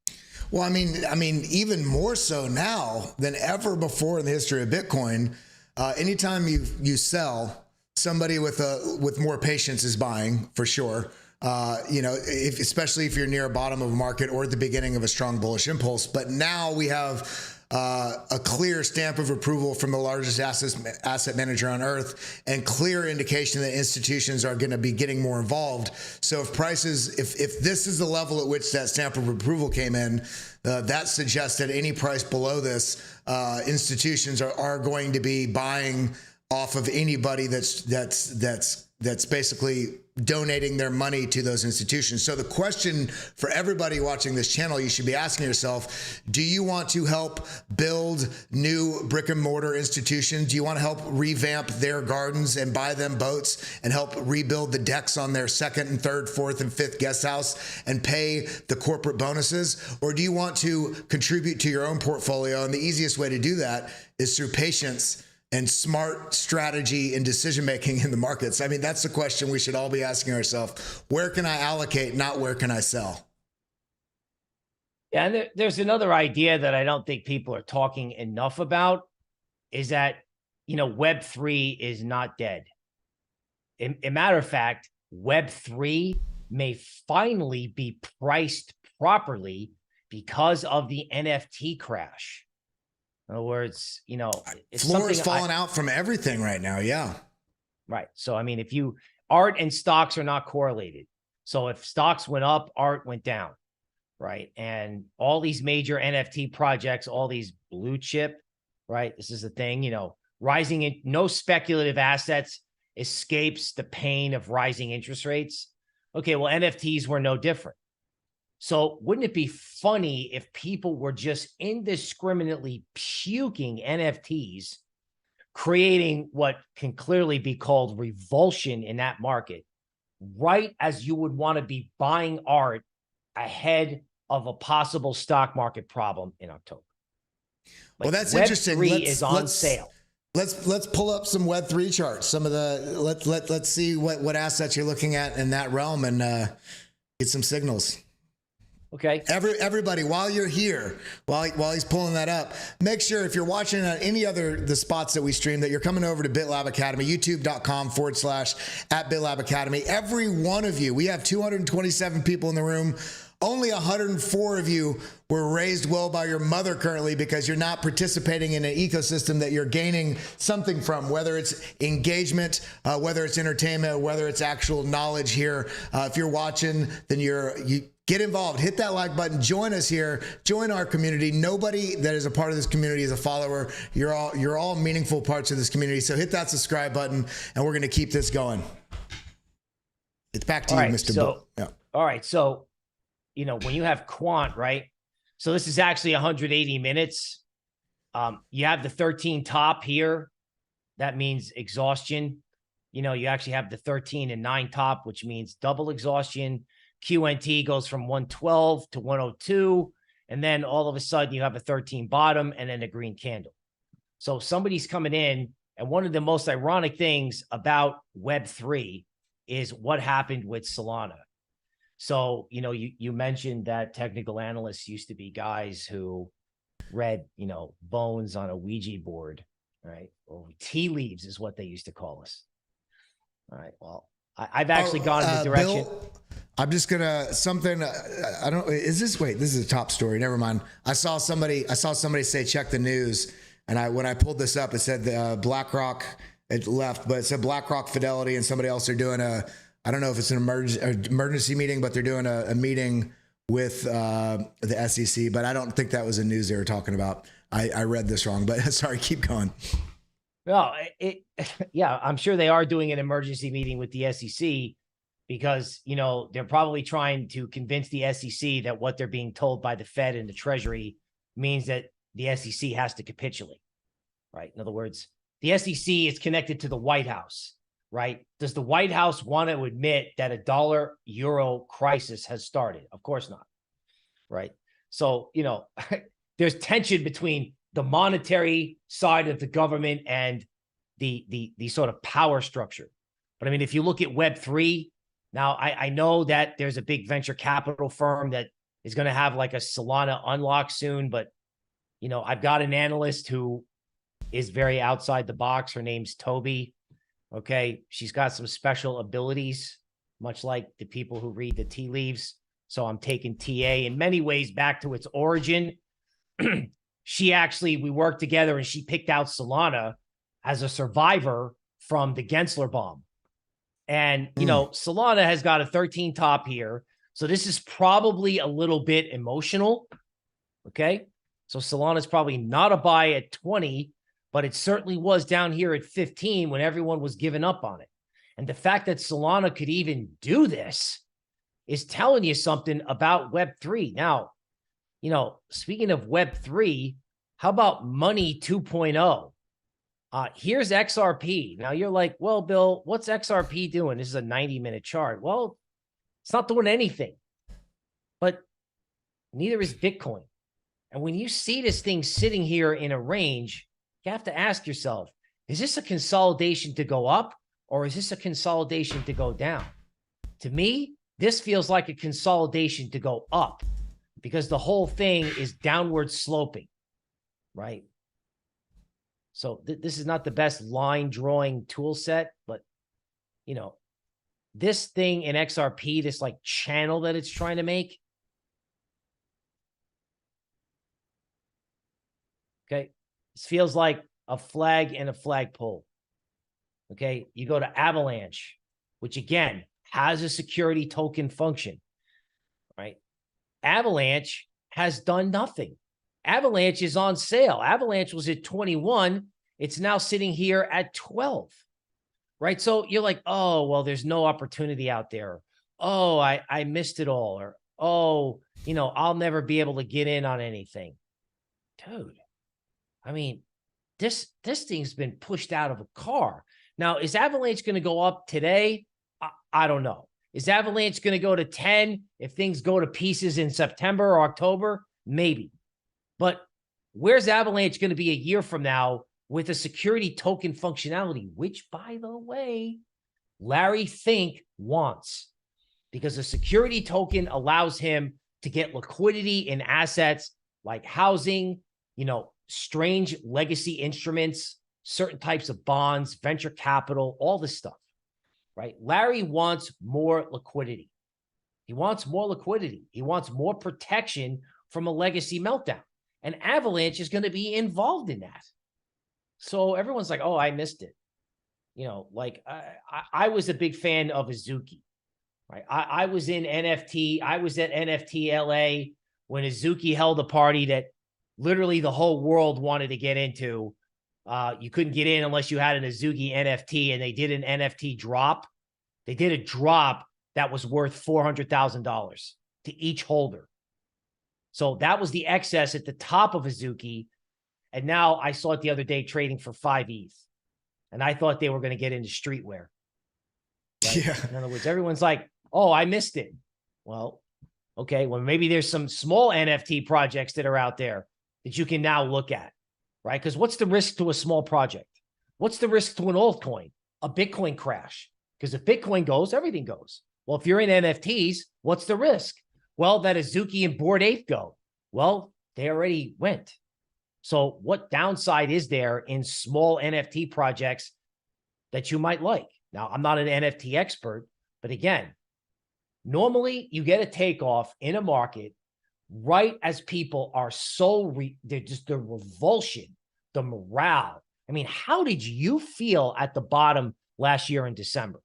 Well, I mean, even more so now than ever before in the history of Bitcoin. Anytime you sell, somebody with more patience is buying for sure. Especially if you're near a bottom of a market or at the beginning of a strong bullish impulse. But now we have a clear stamp of approval from the largest asset manager on earth and clear indication that institutions are going to be getting more involved. So if this is the level at which that stamp of approval came in, that suggests that any price below this, institutions are going to be buying off of anybody that's basically donating their money to those institutions. So the question for everybody watching this channel, you should be asking yourself, do you want to help build new brick and mortar institutions? Do you want to help revamp their gardens and buy them boats and help rebuild the decks on their second and third, fourth and fifth guest house and pay the corporate bonuses? Or do you want to contribute to your own portfolio? And the easiest way to do that is through patience and smart strategy and decision-making in the markets. I mean, that's the question we should all be asking ourselves. Where can I allocate, not where can I sell? Yeah, and there's another idea that I don't think people are talking enough about is that, Web3 is not dead. A matter of fact, Web3 may finally be priced properly because of the NFT crash. In other words, it's floor is falling out from everything right now. Yeah. Right. So, I mean, art and stocks are not correlated. So if stocks went up, art went down. Right. And all these major NFT projects, all these blue chip, right. This is the thing, rising in no speculative assets escapes the pain of rising interest rates. Okay. Well, NFTs were no different. So wouldn't it be funny if people were just indiscriminately puking NFTs, creating what can clearly be called revulsion in that market, right as you would want to be buying art ahead of a possible stock market problem in October? Well, that's Web interesting. Web3 is on sale. Let's pull up some Web3 charts. Some of let's see what assets you're looking at in that realm and get some signals. Okay. Everybody, while you're here, while he's pulling that up, make sure if you're watching on any other the spots that we stream that you're coming over to BitLab Academy, youtube.com/@BitLab Academy. Every one of you, we have 227 people in the room. Only 104 of you were raised well by your mother currently because you're not participating in an ecosystem that you're gaining something from, whether it's engagement, whether it's entertainment, whether it's actual knowledge here. If you're watching, then you get involved, hit that like button, join us here, join our community. Nobody that is a part of this community is a follower. You're all meaningful parts of this community. So hit that subscribe button and we're going to keep this going. It's back to you, Mr. So, yeah. All right. So, when you have quant, right? So this is actually 180 minutes. You have the 13 top here. That means exhaustion. You actually have the 13 and 9 top, which means double exhaustion. QNT goes from 112 to 102. And then all of a sudden you have a 13 bottom and then a green candle. So somebody's coming in. And one of the most ironic things about Web3 is what happened with Solana. So, you mentioned that technical analysts used to be guys who read, bones on a Ouija board, right? Or tea leaves is what they used to call us. All right. Well, I've actually gone in the direction. Bill, I'm just gonna this is a top story. Never mind. I saw somebody say, check the news. And when I pulled this up, it said BlackRock, it left, but it said BlackRock, Fidelity, and somebody else are doing I don't know if it's an emergency meeting, but they're doing a meeting with the SEC, but I don't think that was the news they were talking about. I read this wrong, but sorry, keep going. No, yeah, I'm sure they are doing an emergency meeting with the SEC because, you know, they're probably trying to convince the SEC that what they're being told by the Fed and the Treasury means that the SEC has to capitulate, right? In other words, the SEC is connected to the White House, right? Does the White House want to admit that a dollar-euro crisis has started? Of course not, right? So, you know, there's tension between the monetary side of the government and the sort of power structure. But I mean, if you look at Web3, now I know that there's a big venture capital firm that is going to have like a Solana unlock soon, but you know, I've got an analyst who is very outside the box. Her name's Toby. Okay. She's got some special abilities, much like the people who read the tea leaves. So I'm taking TA in many ways back to its origin. We worked together and she picked out Solana as a survivor from the Gensler bomb. And, you know, Solana has got a 13 top here. So this is probably a little bit emotional. Okay. So Solana is probably not a buy at 20, but it certainly was down here at 15 when everyone was giving up on it. And the fact that Solana could even do this is telling you something about Web3. Now, you know, speaking of Web3, how about Money 2.0? Here's XRP. Now you're like, well, Bill, what's XRP doing? This is a 90-minute chart. Well, it's not doing anything, but neither is Bitcoin. And when you see this thing sitting here in a range, you have to ask yourself, is this a consolidation to go up or is this a consolidation to go down? To me, this feels like a consolidation to go up because the whole thing is downward sloping, right? So this is not the best line drawing tool set, but you know, this thing in XRP, this like channel that it's trying to make. Okay. This feels like a flag and a flagpole. Okay. You go to Avalanche, which again has a security token function, right? Avalanche has done nothing. Avalanche is on sale. Avalanche was at 21. It's now sitting here at 12, right? So you're like, oh, well, there's no opportunity out there. Oh, I missed it all. Or, oh, you know, I'll never be able to get in on anything. Dude, I mean, this thing's been pushed out of a car. Now, is Avalanche going to go up today? I don't know. Is Avalanche going to go to 10 if things go to pieces in September or October? Maybe. But where's Avalanche going to be a year from now with a security token functionality, which, by the way, Larry Fink wants, because a security token allows him to get liquidity in assets like housing, you know, strange legacy instruments, certain types of bonds, venture capital, all this stuff, right? Larry wants more liquidity. He wants more liquidity. He wants more protection from a legacy meltdown. And Avalanche is going to be involved in that. So everyone's like, oh, I missed it. You know, like I was a big fan of Azuki, right? I was in NFT. I was at NFT LA when Azuki held a party that literally the whole world wanted to get into. You couldn't get in unless you had an Azuki NFT, and they did an NFT drop. They did a drop that was worth $400,000 to each holder. So that was the excess at the top of Azuki. And now I saw it the other day trading for 5 ETH. And I thought they were going to get into streetwear. Right? Yeah. In other words, everyone's like, oh, I missed it. Well, okay. Well, maybe there's some small NFT projects that are out there that you can now look at, right? Because what's the risk to a small project? What's the risk to an altcoin? A Bitcoin crash. Because if Bitcoin goes, everything goes. Well, if you're in NFTs, what's the risk? Well, that Azuki and Bored Ape go. Well, they already went. So what downside is there in small NFT projects that you might like? Now, I'm not an NFT expert, but again, normally you get a takeoff in a market right as people are they're just the revulsion, the morale. I mean, how did you feel at the bottom last year in December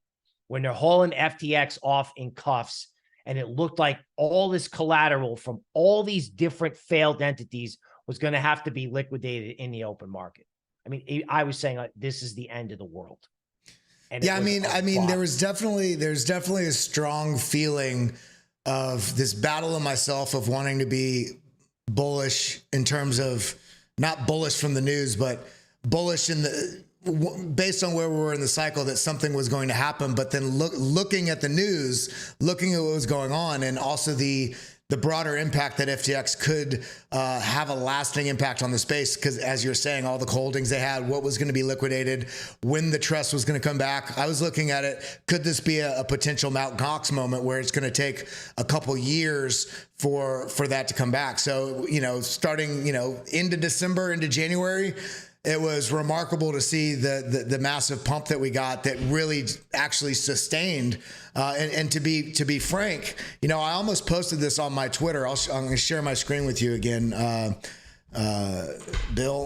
when they're hauling FTX off in cuffs and it looked like all this collateral from all these different failed entities was going to have to be liquidated in the open market. I mean, I was saying this is the end of the world. And yeah, I mean, there's definitely a strong feeling of this battle in myself of wanting to be bullish in terms of not bullish from the news, but bullish in the based on where we were in the cycle, that something was going to happen. But then looking at the news, looking at what was going on, and also the broader impact that FTX could have a lasting impact on the space. Because as you're saying, all the holdings they had, what was going to be liquidated, when the trust was going to come back. I was looking at it. Could this be a potential Mt. Gox moment where it's going to take a couple years for that to come back? So, starting, into December, into January, it was remarkable to see the massive pump that we got that really actually sustained. And to be frank, I almost posted this on my Twitter. I'm going to share my screen with you again, Bill,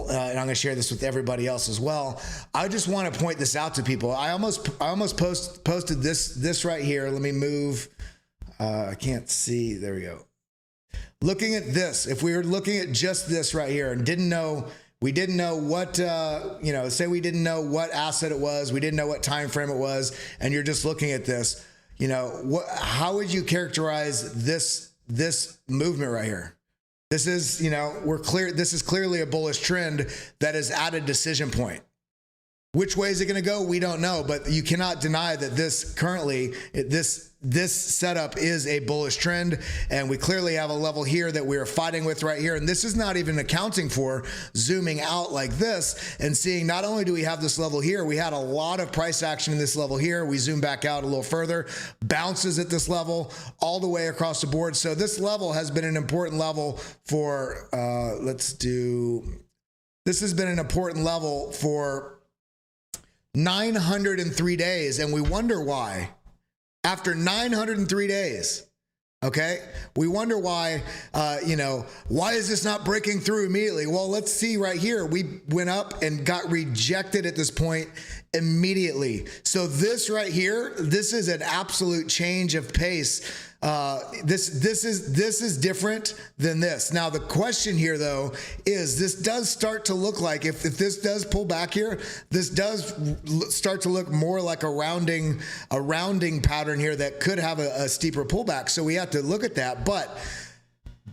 and I'm going to share this with everybody else as well. I just want to point this out to people. I almost posted this right here. Let me move. I can't see. There we go. Looking at this, if we were looking at just this right here and we didn't know what, say we didn't know what asset it was. We didn't know what time frame it was. And you're just looking at this, how would you characterize this movement right here? This is, this is clearly a bullish trend that is at a decision point. Which way is it going to go? We don't know, but you cannot deny that this setup is a bullish trend, and we clearly have a level here that we are fighting with right here. And this is not even accounting for zooming out like this and seeing, not only do we have this level here, we had a lot of price action in this level here. We zoom back out a little further, bounces at this level all the way across the board. So this level has been an important level for, this has been an important level for 903 days, and we wonder why. After 903 days, okay, we wonder why, why is this not breaking through immediately? Well, let's see right here. We went up and got rejected at this point immediately. So this right here, this is an absolute change of pace. This is different than this. Now, the question here, though, is this does start to look like, if this does pull back here, this does start to look more like a rounding pattern here that could have a steeper pullback. So we have to look at that. But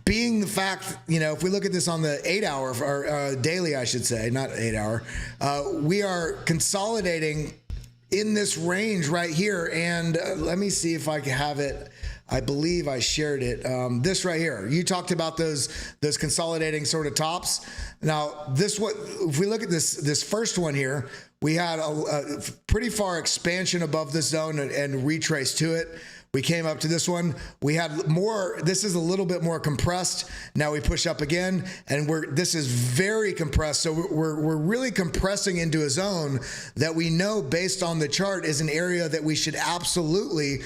being the fact, if we look at this on the 8 hour or daily, I should say, not 8 hour, we are consolidating in this range right here. And let me see if I can have it. I believe I shared it. This right here, you talked about those consolidating sort of tops. Now, if we look at this first one here, we had a pretty far expansion above this zone and retrace to it. We came up to this one. We had more. This is a little bit more compressed. Now we push up again, and this is very compressed. So we're really compressing into a zone that we know, based on the chart, is an area that we should absolutely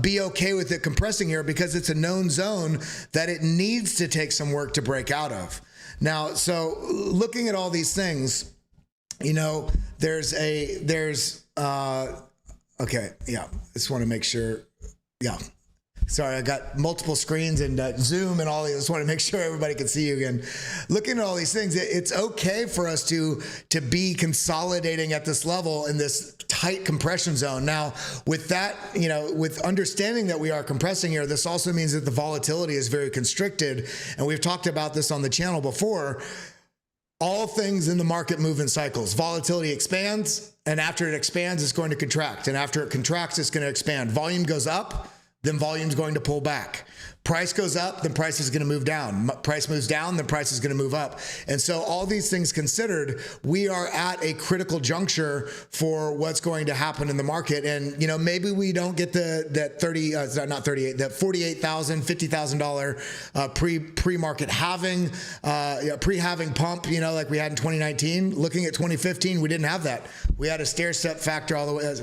be okay with it compressing here, because it's a known zone that it needs to take some work to break out of. Now, so looking at all these things, okay, yeah, just want to make sure. Yeah. Sorry, I got multiple screens and Zoom and all these. I just want to make sure everybody can see you again. Looking at all these things, it's okay for us to be consolidating at this level in this tight compression zone. Now, with that, with understanding that we are compressing here, this also means that the volatility is very constricted. And we've talked about this on the channel before. All things in the market move in cycles. Volatility expands, and after it expands, it's going to contract. And after it contracts, it's going to expand. Volume goes up, then volume's going to pull back. Price goes up, then price is going to move down. Price moves down, then price is going to move up. And so all these things considered, we are at a critical juncture for what's going to happen in the market. And, maybe we don't get that $48,000, $50,000 pre-market halving, pre-halving pump, like we had in 2019. Looking at 2015, we didn't have that. We had a stair-step factor all the way,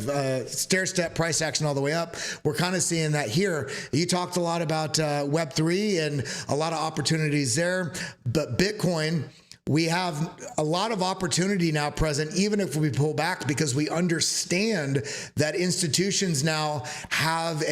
stair-step price action all the way up. We're kind of seeing that here. You talked a lot about Web3 and a lot of opportunities there, but Bitcoin, we have a lot of opportunity now present, even if we pull back, because we understand that institutions now have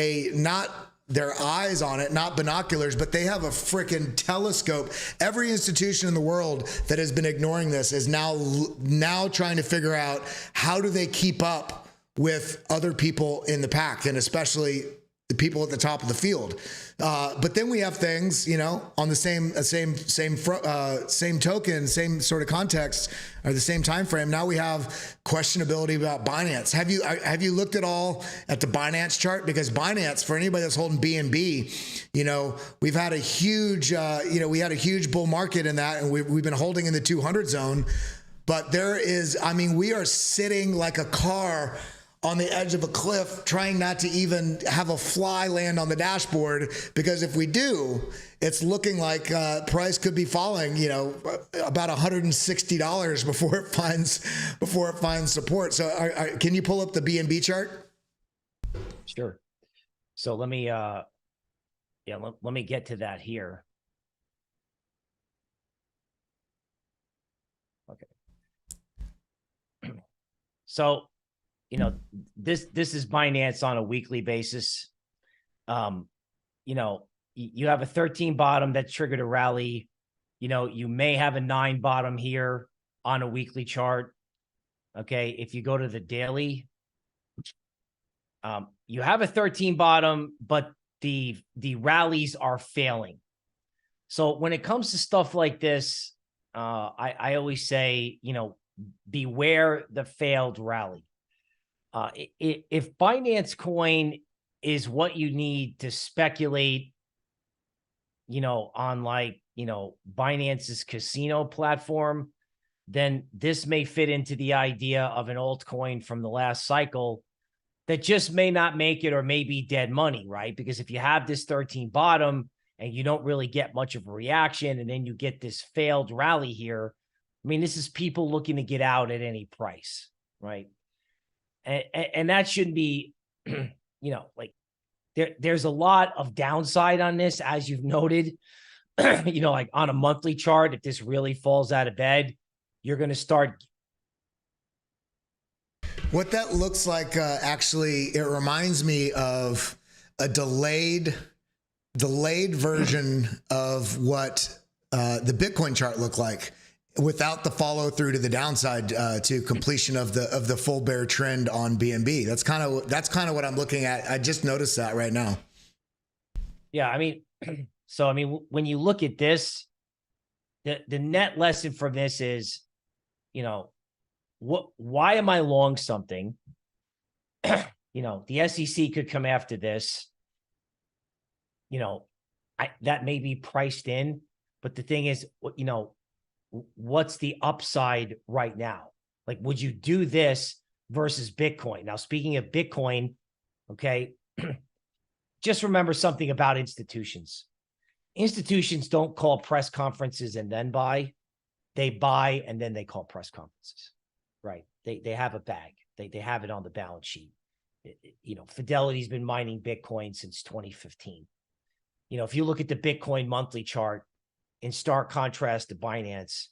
their eyes on it, not binoculars, but they have a freaking telescope. Every institution in the world that has been ignoring this is now trying to figure out how do they keep up with other people in the pack, and especially the people at the top of the field. But then we have things, you know, on the same token, same sort of context, or the same time frame. Now we have questionability about Binance. Have you looked at all at the Binance chart? Because Binance, for anybody that's holding BNB, you know, we've had a huge, we had a huge bull market in that, and we've been holding in the 200 zone. But there is, I mean, we are sitting like a car on the edge of a cliff, trying not to even have a fly land on the dashboard, because if we do, it's looking like price could be falling, you know, about $160 before it finds support. So can you pull up the BNB chart? Sure. So let me let me get to that here. Okay. So, you know, this is Binance on a weekly basis. You know, you have a 13 bottom that triggered a rally. You know, you may have a 9 bottom here on a weekly chart. Okay. If you go to the daily, you have a 13 bottom, but the rallies are failing. So when it comes to stuff like this, I always say, you know, beware the failed rally. If Binance Coin is what you need to speculate, you know, on like, you know, Binance's casino platform, then this may fit into the idea of an altcoin from the last cycle that just may not make it, or may be dead money, right? Because if you have this 13 bottom and you don't really get much of a reaction, and then you get this failed rally here, I mean, this is people looking to get out at any price, right? And that shouldn't be, you know, like there's a lot of downside on this, as you've noted. You know, like on a monthly chart, if this really falls out of bed, you're going to start. What that looks like, actually, it reminds me of a delayed version of what the Bitcoin chart looked like, without the follow through to the downside, to completion of the full bear trend on BNB. That's kind of what I'm looking at. I just noticed that right now. Yeah, I mean, so I mean, when you look at this, the net lesson from this is, you know, why am I long something? You know, the SEC could come after this. You know, that may be priced in, but the thing is, you know, what's the upside right now? Like, would you do this versus Bitcoin? Now, speaking of Bitcoin, okay, just remember something about institutions. Institutions don't call press conferences and then buy. They buy and then they call press conferences, right? They have a bag. They have it on the balance sheet. You know, Fidelity's been mining Bitcoin since 2015. You know, if you look at the Bitcoin monthly chart, in stark contrast to Binance,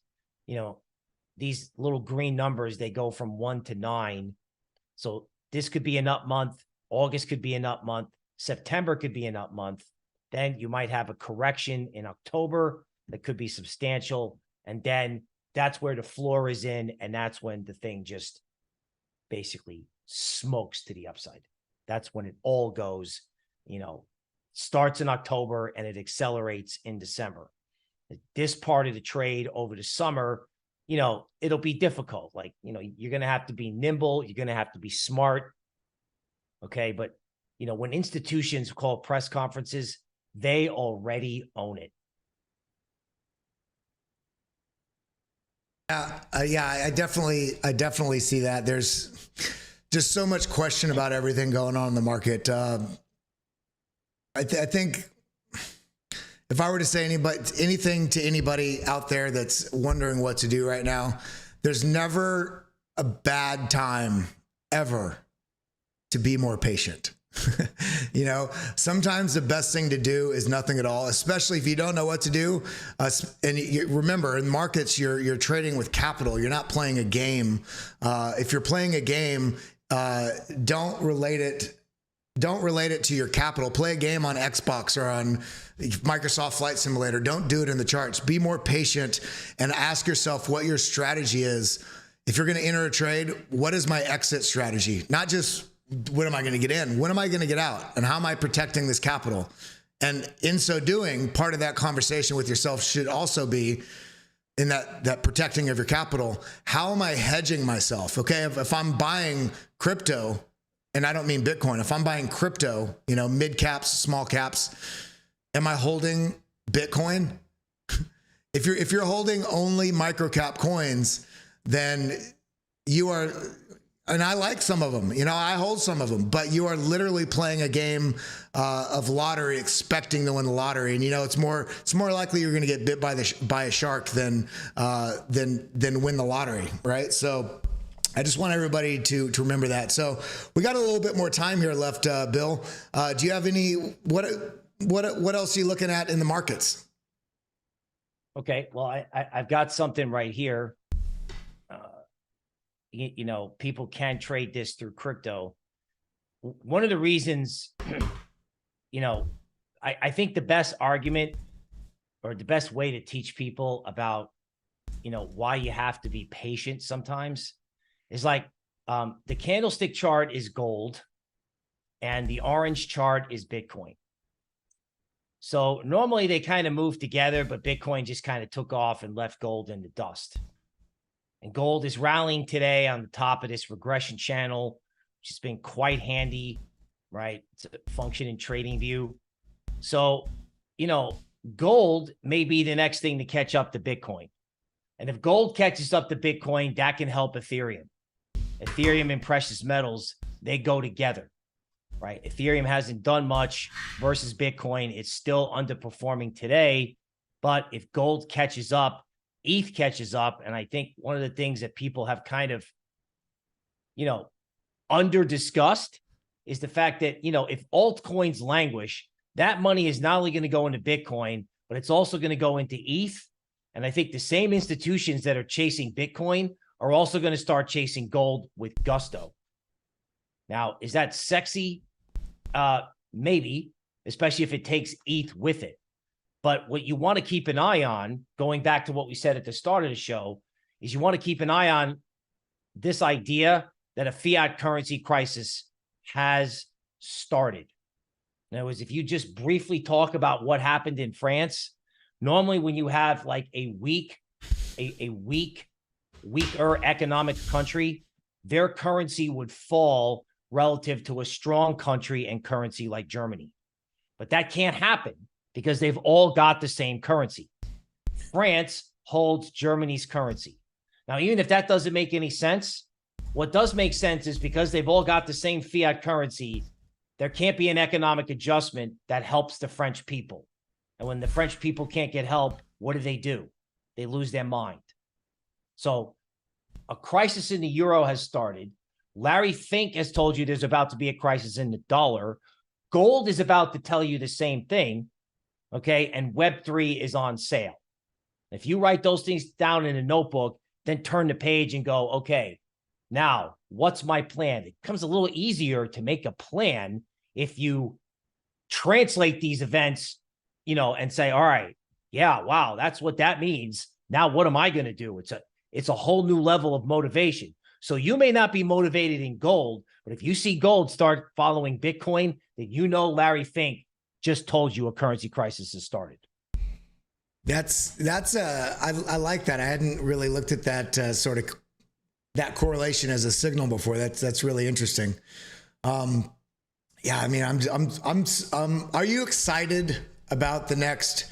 you know, these little green numbers, they go from 1 to 9. So this could be an up month. August could be an up month. September could be an up month. Then you might have a correction in October that could be substantial. And then that's where the floor is in. And that's when the thing just basically smokes to the upside. That's when it all goes, you know, starts in October and it accelerates in December. This part of the trade over the summer, you know, it'll be difficult. Like, you know, you're going to have to be nimble. You're going to have to be smart. Okay. But, you know, when institutions call press conferences, they already own it. Yeah, I definitely see that. There's just so much question about everything going on in the market. I think if I were to say anything to anybody out there that's wondering what to do right now, there's never a bad time ever to be more patient. You know, sometimes the best thing to do is nothing at all, especially if you don't know what to do. And remember, in markets, you're trading with capital. You're not playing a game. If you're playing a game, don't relate it Don't relate it to your capital. Play a game on Xbox or on Microsoft Flight Simulator. Don't do it in the charts. Be more patient and ask yourself what your strategy is. If you're going to enter a trade, what is my exit strategy? Not just when am I going to get in? When am I going to get out? And how am I protecting this capital? And in so doing, part of that conversation with yourself should also be in that protecting of your capital. How am I hedging myself? Okay, if I'm buying crypto, and I don't mean Bitcoin, if I'm buying crypto, you know, mid caps, small caps, am I holding Bitcoin? If you're holding only micro cap coins, then you are, and I like some of them, you know, I hold some of them, but you are literally playing a game of lottery, expecting to win the lottery. And you know, it's more likely you're going to get bit by a shark than win the lottery, right? So I just want everybody to remember that. So we got a little bit more time here left, Bill. Do you have any, what else are you looking at in the markets? Okay, well, I've got something right here. You know, people can trade this through crypto. One of the reasons, you know, I think the best argument or the best way to teach people about, you know, why you have to be patient sometimes is like the candlestick chart is gold and the orange chart is Bitcoin. So normally they kind of move together, but Bitcoin just kind of took off and left gold in the dust. And gold is rallying today on the top of this regression channel, which has been quite handy, right? It's a function in TradingView. So, you know, gold may be the next thing to catch up to Bitcoin. And if gold catches up to Bitcoin, that can help Ethereum. Ethereum and precious metals, they go together, right? Ethereum hasn't done much versus Bitcoin. It's still underperforming today. But if gold catches up, ETH catches up. And I think one of the things that people have kind of, you know, under discussed is the fact that, you know, if altcoins languish, that money is not only going to go into Bitcoin, but it's also going to go into ETH. And I think the same institutions that are chasing Bitcoin are also going to start chasing gold with gusto. Now, is that sexy? Maybe, especially if it takes ETH with it. But what you want to keep an eye on, going back to what we said at the start of the show, is you want to keep an eye on this idea that a fiat currency crisis has started. In other words, if you just briefly talk about what happened in France, normally when you have like a weaker economic country, their currency would fall relative to a strong country and currency like Germany. But that can't happen because they've all got the same currency. France holds Germany's currency. Now, even if that doesn't make any sense, what does make sense is because they've all got the same fiat currency, there can't be an economic adjustment that helps the French people. And when the French people can't get help, what do? They lose their mind. So a crisis in the euro has started. Larry Fink has told you there's about to be a crisis in the dollar. Gold is about to tell you the same thing, okay? And Web3 is on sale. If you write those things down in a notebook, then turn the page and go, okay, now what's my plan? It becomes a little easier to make a plan if you translate these events, you know, and say, all right, yeah, wow, that's what that means. Now, what am I going to do? It's a whole new level of motivation. So you may not be motivated in gold, but if you see gold start following Bitcoin, then you know Larry Fink just told you a currency crisis has started. I like that. I hadn't really looked at that sort of that correlation as a signal before. That's really interesting. Yeah, I mean, are you excited about the next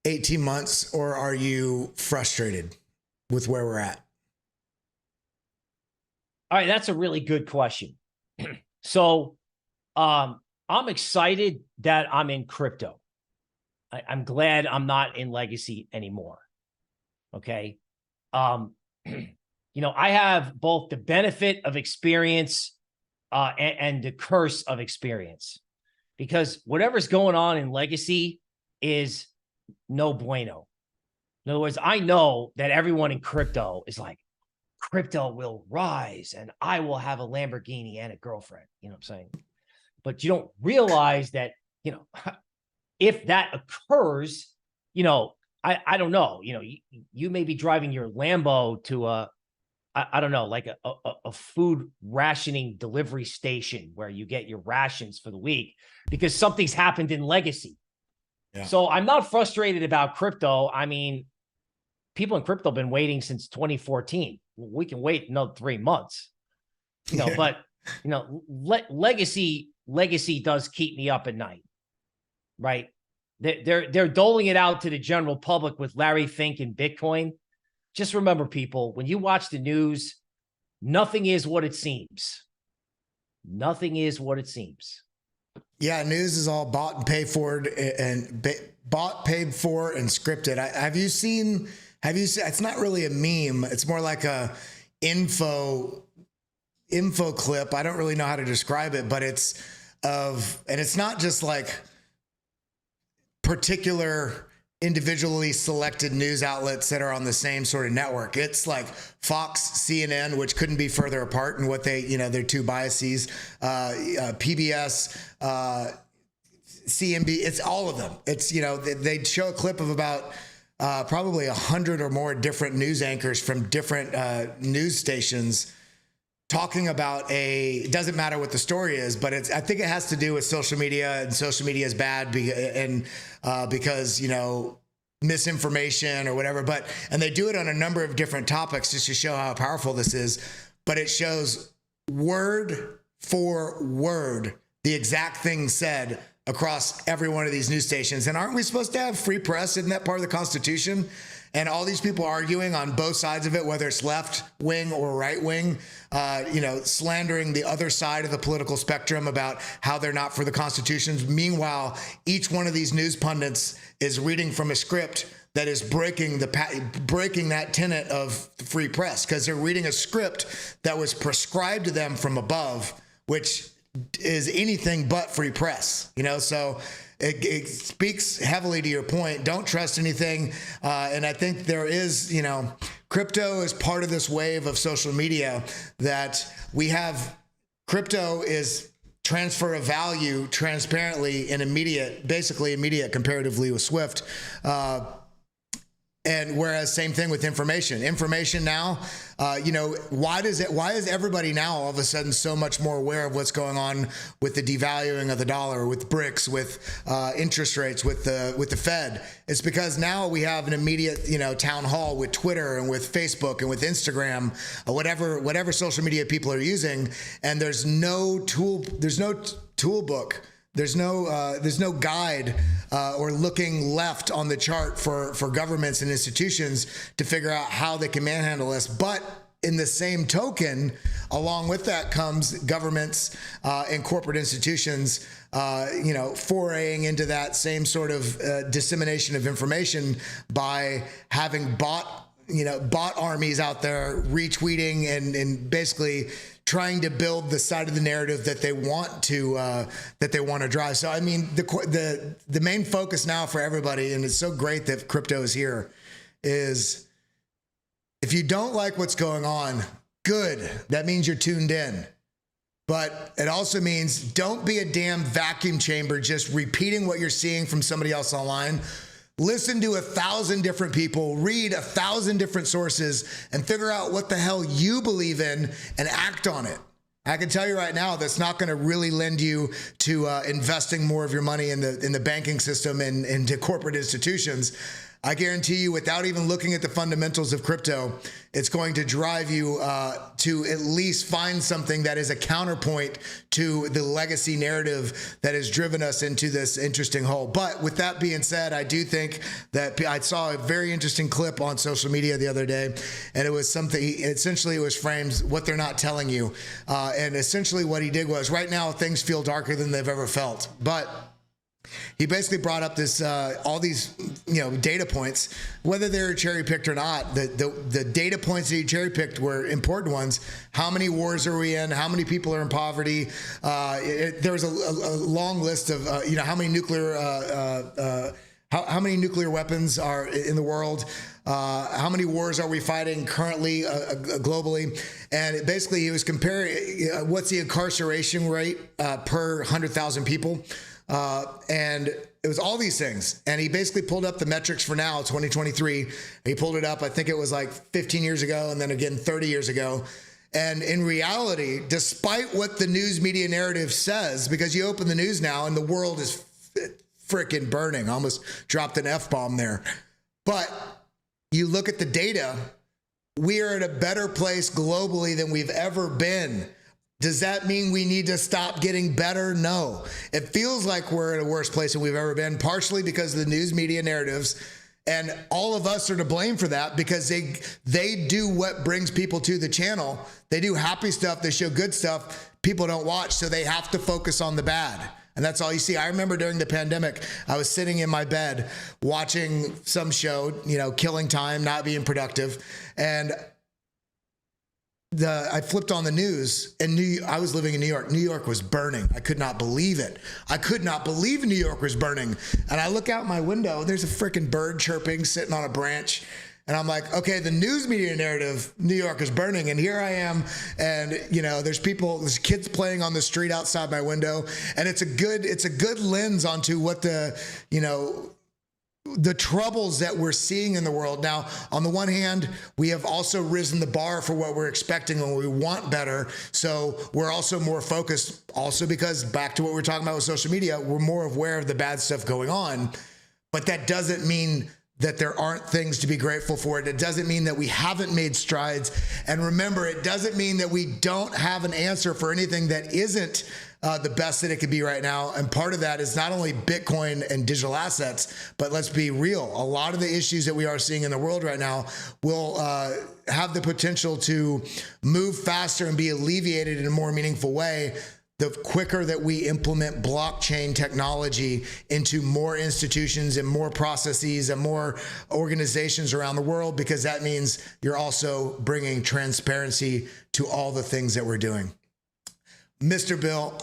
18 months or are you frustrated with where we're at? All right, that's a really good question. So I'm excited that I'm in crypto. I'm glad I'm not in legacy anymore. Okay. You know, I have both the benefit of experience and the curse of experience, because whatever's going on in legacy is no bueno. In other words, I know that everyone in crypto is like, crypto will rise and I will have a Lamborghini and a girlfriend. You know what I'm saying? but you don't realize that, if that occurs, I don't know, you may be driving your Lambo to I don't know, like a food rationing delivery station where you get your rations for the week because something's happened in legacy. Yeah. So I'm not frustrated about crypto. I mean, people in crypto have been waiting since 2014. We can wait another 3 months, but legacy does keep me up at night, right? They're doling it out to the general public with Larry Fink and Bitcoin. Just remember, people, when you watch the news, nothing is what it seems. Nothing is what it seems. Yeah, news is all bought and paid for, and scripted. Have you seen? It's not really a meme. It's more like a info clip. I don't really know how to describe it, but and it's not just like particular individually selected news outlets that are on the same sort of network. It's like Fox, CNN, which couldn't be further apart in what their two biases, PBS, CNB, it's all of them. It's, they'd show a clip of about probably 100 or more different news anchors from different news stations talking about it doesn't matter what the story is, but I think it has to do with social media, and social media is bad because, misinformation or whatever, and they do it on a number of different topics just to show how powerful this is, but it shows word for word the exact thing said across every one of these news stations. And aren't we supposed to have free press? Isn't that part of the Constitution? And all these people arguing on both sides of it, whether it's left wing or right wing, slandering the other side of the political spectrum about how they're not for the Constitution. Meanwhile, each one of these news pundits is reading from a script that is breaking that tenet of free press, because they're reading a script that was prescribed to them from above, which is anything but free press. So it speaks heavily to your point. Don't trust anything. And I think there is, crypto is part of this wave of social media that we have. Crypto is transfer of value transparently and basically immediate comparatively with Swift. And whereas same thing with information now, why is everybody now all of a sudden so much more aware of what's going on with the devaluing of the dollar, with BRICS, with interest rates, with the Fed? It's because now we have an immediate, town hall with Twitter and with Facebook and with Instagram, whatever social media people are using. And there's no toolbook. There's no guide or looking left on the chart for governments and institutions to figure out how they can manhandle this. But in the same token, along with that comes governments and corporate institutions, foraying into that same sort of dissemination of information by having bot armies out there retweeting and basically trying to build the side of the narrative that they want to drive. So I mean, the main focus now for everybody, and it's so great that crypto is here, is if you don't like what's going on, good. That means you're tuned in. But it also means don't be a damn vacuum chamber just repeating what you're seeing from somebody else online. Listen to 1,000 different people, read 1,000 different sources, and figure out what the hell you believe in and act on it. I can tell you right now, that's not going to really lend you to investing more of your money in the banking system and into corporate institutions. I guarantee you, without even looking at the fundamentals of crypto, it's going to drive you to at least find something that is a counterpoint to the legacy narrative that has driven us into this interesting hole. But with that being said, I do think that I saw a very interesting clip on social media the other day, and it was something, essentially it was framed what they're not telling you. And essentially what he did was, right now things feel darker than they've ever felt. But he basically brought up this all these data points, whether they're cherry picked or not. The data points that he cherry picked were important ones. How many wars are we in? How many people are in poverty? There was a long list of how many nuclear How many nuclear weapons are in the world? How many wars are we fighting currently globally? And basically, he was comparing what's the incarceration rate per 100,000 people, and it was all these things. And he basically pulled up the metrics for now, 2023. He pulled it up, I think it was like 15 years ago, and then again 30 years ago. And in reality, despite what the news media narrative says, because you open the news now and the world is freaking burning, almost dropped an F-bomb there. But you look at the data, we are in a better place globally than we've ever been. Does that mean we need to stop getting better? No. It feels like we're in a worse place than we've ever been, partially because of the news media narratives. And all of us are to blame for that because they do what brings people to the channel. They do happy stuff. They show good stuff. People don't watch, so they have to focus on the bad. And that's all you see. I remember during the pandemic, I was sitting in my bed watching some show, killing time, not being productive. And I flipped on the news, and I was living in New York. New York was burning. I could not believe it. I could not believe New York was burning. And I look out my window, there's a freaking bird chirping, sitting on a branch. And I'm like, okay, the news media narrative, New York is burning. And here I am. And, there's kids playing on the street outside my window. And it's a good lens onto what the troubles that we're seeing in the world. Now, on the one hand, we have also risen the bar for what we're expecting when we want better. So we're also more focused, also because back to what we're talking about with social media, we're more aware of the bad stuff going on. But that doesn't mean that there aren't things to be grateful for. It doesn't mean that we haven't made strides. And remember, it doesn't mean that we don't have an answer for anything that isn't the best that it could be right now. And part of that is not only Bitcoin and digital assets, but let's be real. A lot of the issues that we are seeing in the world right now will have the potential to move faster and be alleviated in a more meaningful way the quicker that we implement blockchain technology into more institutions and more processes and more organizations around the world, because that means you're also bringing transparency to all the things that we're doing. Mr. Bill,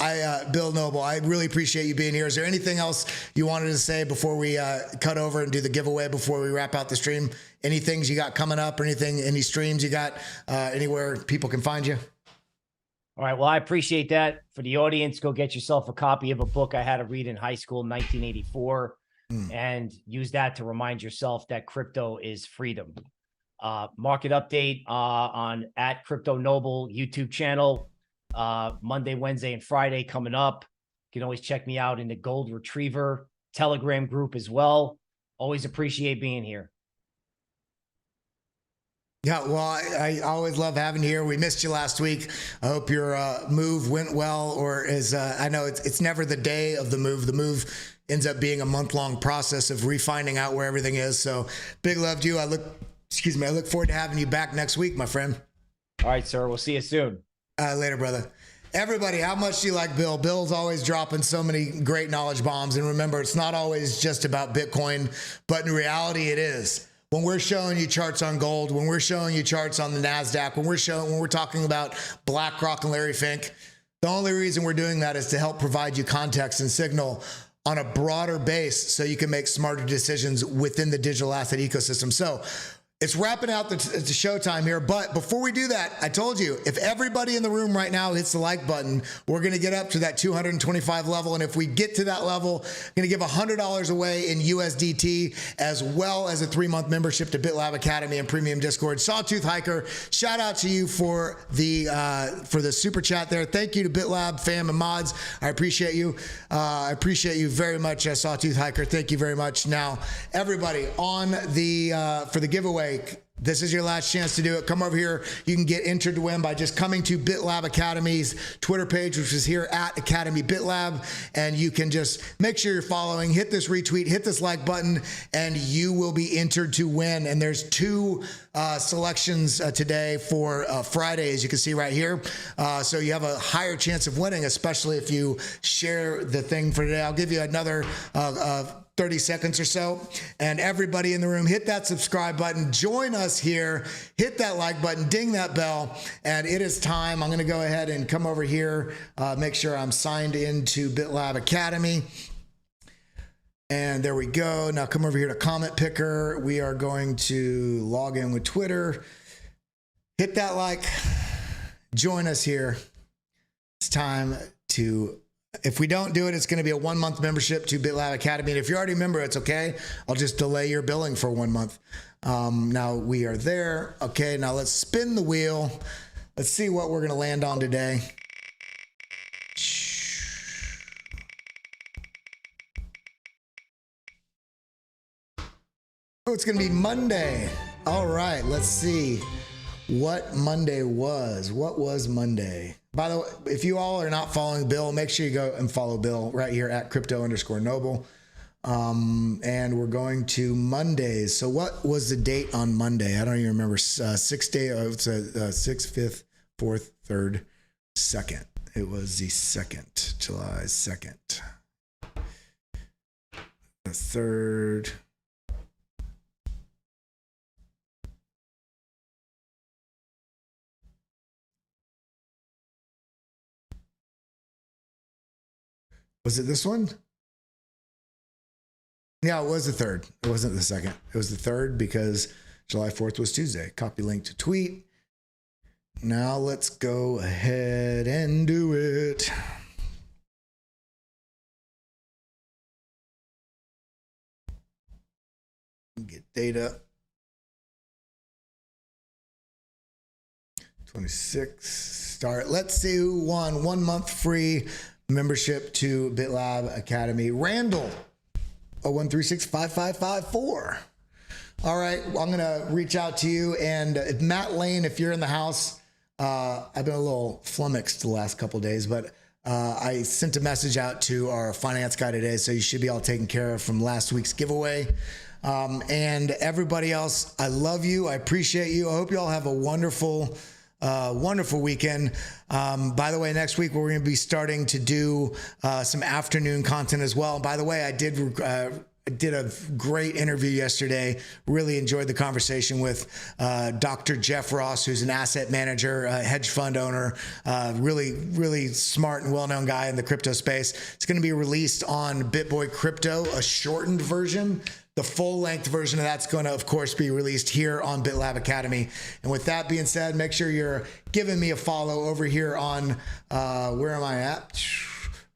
Bill Noble, I really appreciate you being here. Is there anything else you wanted to say before we cut over and do the giveaway before we wrap out the stream? Any things you got coming up or any streams you got, anywhere people can find you? All right. Well, I appreciate that. For the audience, go get yourself a copy of a book I had to read in high school in 1984 and use that to remind yourself that crypto is freedom. Market update on @CryptoNoble YouTube channel. Monday, Wednesday, and Friday coming up. You can always check me out in the Gold Retriever Telegram group as well. Always appreciate being here. Yeah, well, I always love having you here. We missed you last week. I hope your move went well, or I know it's never the day of the move. The move ends up being a month-long process of refining out where everything is. So big love to you. I look forward to having you back next week, my friend. All right, sir. We'll see you soon. Later, brother. Everybody, how much do you like Bill? Bill's always dropping so many great knowledge bombs. And remember, it's not always just about Bitcoin, but in reality, it is. When we're showing you charts on gold, when we're showing you charts on the NASDAQ, when we're talking about BlackRock and Larry Fink, the only reason we're doing that is to help provide you context and signal on a broader base so you can make smarter decisions within the digital asset ecosystem. So it's wrapping out the showtime here. But before we do that, I told you, if everybody in the room right now hits the like button, we're going to get up to that 225 level. And if we get to that level, I'm going to give $100 away in USDT, as well as a 3-month membership to BitLab Academy and Premium Discord. Sawtooth Hiker, shout out to you for the super chat there. Thank you to BitLab fam and mods. I appreciate you. I appreciate you very much, Sawtooth Hiker. Thank you very much. Now, everybody on for the giveaway, this is your last chance to do it. Come over here. You can get entered to win by just coming to BitLab Academy's Twitter page, which is here @Academy BitLab. And you can just make sure you're following, hit this retweet, hit this like button, and you will be entered to win. And there's 2 selections today for Friday, as you can see right here. So you have a higher chance of winning, especially if you share the thing for today. I'll give you another 30 seconds or so. And everybody in the room, hit that subscribe button, join us here, hit that like button, ding that bell, and it is time. I'm going to go ahead and come over here, make sure I'm signed into BitLab Academy. And there we go. Now come over here to comment picker. We are going to log in with Twitter. Hit that like, join us here. It's time to, if we don't do it, it's going to be a 1 month membership to BitLab Academy. And if you're already a member, it's okay. I'll just delay your billing for 1 month. Now we are there. Okay, now let's spin the wheel. Let's see what we're going to land on today. Oh, it's going to be Monday. All right, let's see what Monday was. What was Monday? By the way, if you all are not following Bill, make sure you go and follow Bill right here at crypto_noble. And we're going to Mondays. So what was the date on Monday? I don't even remember. 6 day. It's a 6th, 5th, 4th, 3rd, 2nd. It was the 2nd, July 2nd. The 3rd. Was it this one? Yeah, it was the 3rd. It wasn't the 2nd. It was the 3rd because July 4th was Tuesday. Copy link to tweet. Now let's go ahead and do it. Get data. 26. Start. Let's see who won 1 month free membership to BitLab Academy. Randall, 01365554. All right, I'm gonna reach out to you, and Matt Lane, if you're in the house, I've been a little flummoxed the last couple of days, but I sent a message out to our finance guy today, so you should be all taken care of from last week's giveaway. And everybody else, I love you. I appreciate you. I hope you all have a wonderful weekend. By the way, next week we're going to be starting to do some afternoon content as well. And by the way, I did a great interview yesterday. Really enjoyed the conversation with Dr. Jeff Ross, who's an asset manager, hedge fund owner, really smart and well-known guy in the crypto space. It's going to be released on BitBoy Crypto, a shortened version. The full-length version of that's going to, of course, be released here on BitLab Academy. And with that being said, make sure you're giving me a follow over here on, where am I at?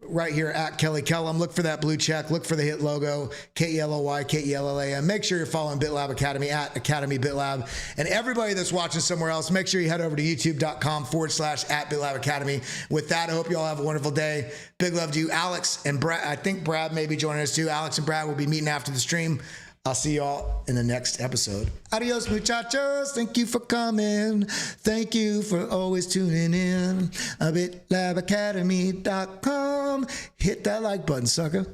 Right here at Kelly Kellam. Look for that blue check. Look for the hit logo, KELOY, KELLAM. Make sure you're following BitLab Academy at Academy BitLab. And everybody that's watching somewhere else, make sure you head over to youtube.com/at BitLab Academy. With that, I hope you all have a wonderful day. Big love to you. Alex and Brad, I think Brad may be joining us too. Alex and Brad will be meeting after the stream. I'll see you all in the next episode. Adios, muchachos. Thank you for coming. Thank you for always tuning in. BitLabacademy.com. Hit that like button, sucker.